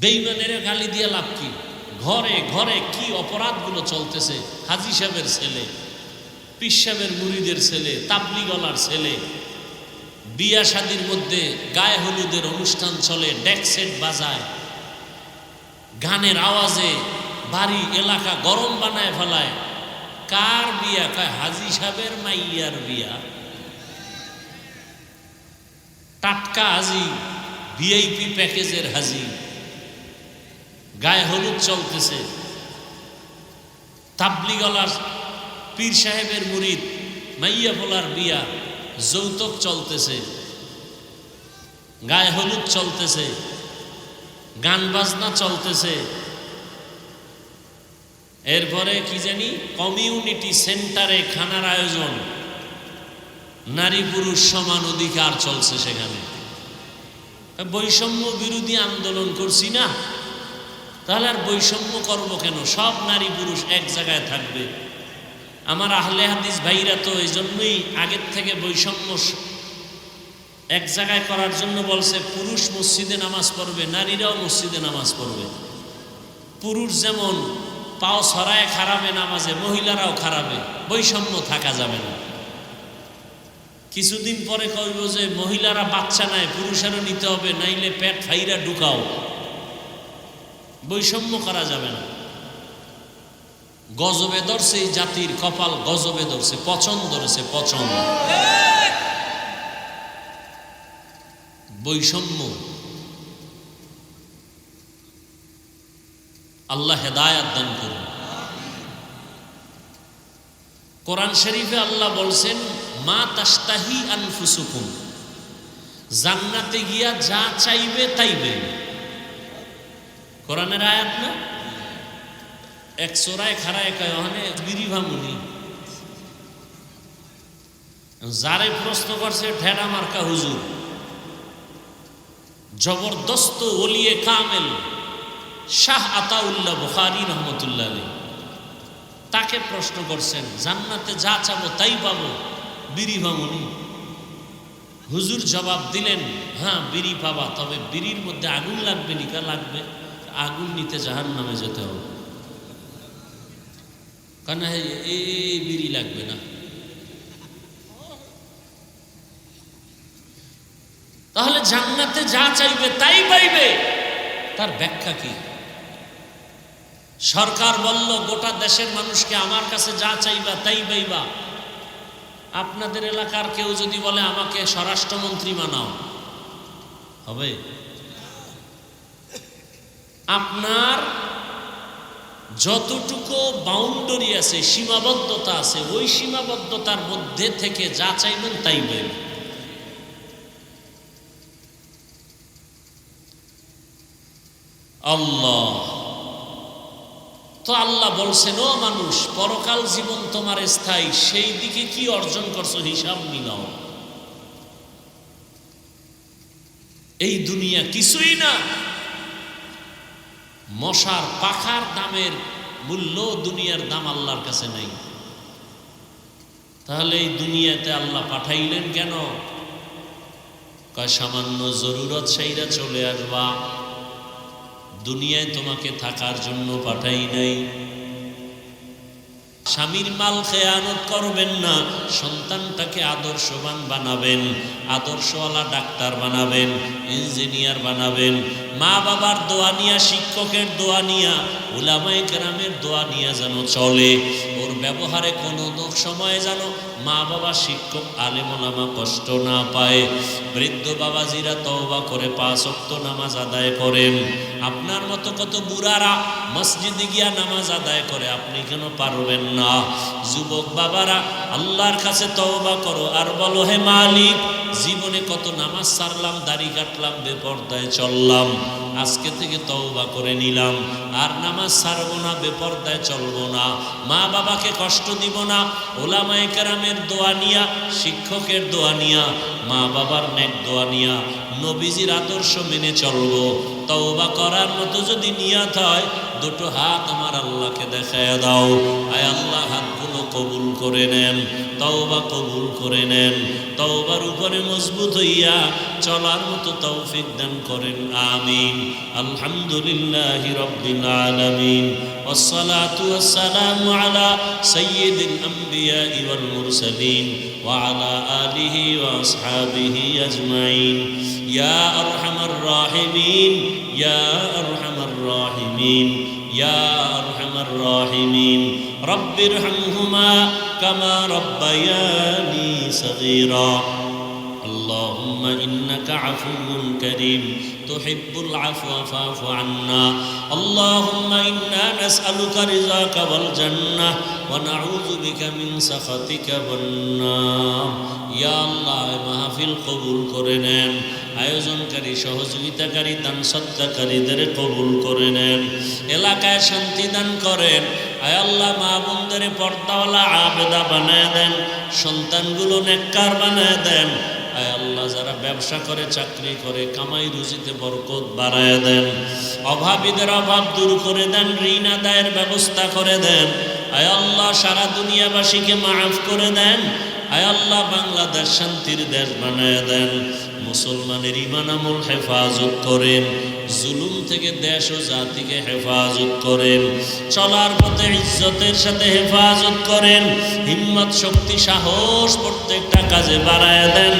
বেঈমানের গালি দিয়ে লাভ কি? ঘরে ঘরে কি অপরাধগুলো চলতেছে। হাজী সাহেবের ছেলে, পীর সাহেবের মুরিদের ছেলে, তাবলিগলার ছেলে, বিয়া শাদির মধ্যে গায়ে হলুদের অনুষ্ঠান চলে, ডেক সেট বাজায়, গানের আওয়াজে বাড়ি এলাকা গরম বানায় ফেলায়। কার বিয়া? কয় হাজী সাহেবের মাইয়ার বিয়া। টাটকা হাজি, ভিআইপি প্যাকেজের হাজি, গায়ে হলুদ চলতেছে। তাবলিগলার পীর সাহেবের মুরিদ মাইয়া ফোলার বিয়া, যৌতুক চলতেছে, গায়ে হলুদ চলতেছে, গান বাজনা চলতেছে। এরপরে কি জানি কমিউনিটি সেন্টারে খানার আয়োজন, নারী পুরুষ সমান অধিকার চলছে সেখানে। বৈষম্য বিরোধী আন্দোলন করছি না, তাহলে আর বৈষম্য করব কেন? সব নারী পুরুষ এক জায়গায় থাকবে। আমার আহলে হাদিস ভাইরা তো এই জন্যই আগের থেকে বৈষম্য এক জায়গায় করার জন্য বলছে, পুরুষ মসজিদে নামাজ পড়বে, নারীরাও মসজিদে নামাজ পড়বে। পুরুষ যেমন পাও ছড়ায় খারাপে নামাজে, মহিলারাও খারাপে, বৈষম্য থাকা যাবে না। কিছুদিন পরে কইব যে মহিলারা বাচ্চা নেয়, পুরুষেরও নিতে হবে, নাইলে পেট ফাইরা ঢুকাও। বৈষম্য করা যাবে না। গজবে ধরছে এই জাতির কপাল, গজবে ধরছে, পচন ধরেছে, পচন। বৈষম্য। আল্লাহ হেদায়াত দান করুন। কোরআন শরীফে আল্লাহ বলছেন, মা তাশতাহি আনফুসুকুম, জান্নাতে গিয়া যা চাইবে তাইবে। কোরআনের আয়াত না? এক চোরায় খারায় কয় ওখানে বিড়ি ভাঙুনি। যারে প্রশ্ন করছে ঠেডা মার্কা হুজুর, জবরদস্ত ওলিয়ে কামেল শাহ আতাউল্লাহ বুখারী রহমতুল্লাহ আলাইহি, তাকে প্রশ্ন করছেন, জান্নাতে যা চাবো তাই পাবো, বিড়ি ভাঙুনি? হুজুর জবাব দিলেন, হ্যাঁ বিড়ি পাবা, তবে বিড়ির মধ্যে আগুন লাগবে নিকা? লাগবে। আগুন নিতে জাহান্নামে যেতে হবে। কেন এই বিড়ি লাগবে না? তাহলে জান্নাতে যা চাইবে তাই পাইবে, তার ব্যাখ্যা কি? সরকার বলল গোটা দেশের মানুষকে আমার কাছে যা চাইবা তাই পাইবা। আপনাদের এলাকার কেউ যদি বলে আমাকে স্বরাষ্ট্রমন্ত্রী বানাও, হবে? আপনার যতটুকু বাউন্ডারি আছে, সীমাবদ্ধতা আছে, ওই সীমাবদ্ধতার মধ্যে থেকে যা চাইবেন তাই পাইবেন। আল্লাহ তো আল্লাহ বলছেন, ও মানুষ, পরকাল জীবন তোমার স্থায়ী, সেই দিকে কি অর্জন করছো হিসাব মিলাও। এই দুনিয়া কিছুই না। মশার পাখার দামের মূল্য দুনিয়ার দাম আল্লাহর কাছে নেই। তাহলে এই দুনিয়াতে আল্লাহ পাঠাইলেন কেন? কয় সামান্য জরুরত সেইরা চলে আসবা, দুনিয়ায় তোমাকে থাকার জন্য পাঠাই নাই। স্বামীর মাল খেয়ানত করবেন না, সন্তানটাকে আদর্শবান বানাবেন, আদর্শওয়ালা ডাক্তার বানাবেন, ইঞ্জিনিয়ার বানাবেন। মা বাবার দোয়া নিয়া, শিক্ষকের দোয়া নিয়া, উলামায়ে কেরামের দোয়া নিয়া যেন চলে। ওর ব্যবহারে কোনো সময়ে যেন মা বাবা, শিক্ষক, আলেম ওলামা কষ্ট না পায়। বৃদ্ধ বাবাজিরা তওবা করে 5 ওয়াক্ত নামাজ আদায় করেন। আপনার মতো কত বুড়ারা মসজিদে গিয়া নামাজ আদায় করে, আপনি কেন পারবেন না? যুবক বাবারা আল্লাহর কাছে তওবা করো আর বলো, হে মালিক, জীবনে কত নামাজ ছাড়লাম, দাড়ি কাটলাম, বেপরদায় চললাম, আজকে থেকে তওবা করে নিলাম, আর নামাজ ছাড়বো না, বেপরদায় চলবো না, মা বাবাকে কষ্ট দিব না। ওলামায়ে কেরামের দোয়া নিয়া, শিক্ষকের দোয়া নিয়া, মা বাবার নেক দোয়া নিয়া, নবীজির আদর্শ মেনে চলবো। তওবা করার মতো যদি নিয়ত হয়, দুটো হাত আমার আল্লাহকে দেখায় দাও। আয় আল্লাহ, হাতগুলো কবুল করে নেন, তওবা কবুল করে নেন, তওবার উপরে মজবুত হইয়া চলার মতো তৌফিক দান করেন, আমিন। আলহামদুলিল্লাহি রাব্বিল আলামিন, ওয়াসসালাতু ওয়াসসালামু আলা সাইয়্যিদিল আমবিয়া ওয়াল মুরসালিন ওয়া আলা আলিহি ওয়া আসহাবিহি আজমাইন। ইয়া আরহামার রাহিমিন, ইয়া আরহামার রাহিমিন, ইয়া আরহামার রাহিমিন। রব্বিরহামহুমা কামা রব্বায়ানি সগীরা। اللهم إنك عفو كريم تحب العفو فاعف عنا. اللهم إنا نسألك رضاك والجنة ونعوذ بك من سخطك والنار. يا الله মাহফিল কবুল করে নেন, আয়োজনকারী সহযোগিতাকারী দান সদকাকারীদের কবুল করে নেন, এলাকায় শান্তি দান করেন। আয় আল্লাহ মা বোনদের পর্দাওয়ালা আবেদা বানায় দেন, সন্তানগুলো নেককার বানায় দেন। আয় আল্লাহ যারা ব্যবসা করে চাকরি করে কামাই রুজিতে বরকত বাড়ায় দেন, অভাবীদের অভাব দূর করে দেন, ঋণ আদায়ের ব্যবস্থা করে দেন। আয় আল্লাহ সারা দুনিয়াবাসীকে মাফ করে দেন। আয় আল্লাহ বাংলাদেশ শান্তির দেশ বানায় দেন, মুসলমানের ঈমান আমল হেফাজত করেন, জুলুম থেকে দেশ ও জাতিকে হেফাজত করেন, চলার পথে ইজ্জতের সাথে হেফাজত করেন, হিম্মত শক্তি সাহস প্রত্যেকটা কাজে বাড়ায় দেন।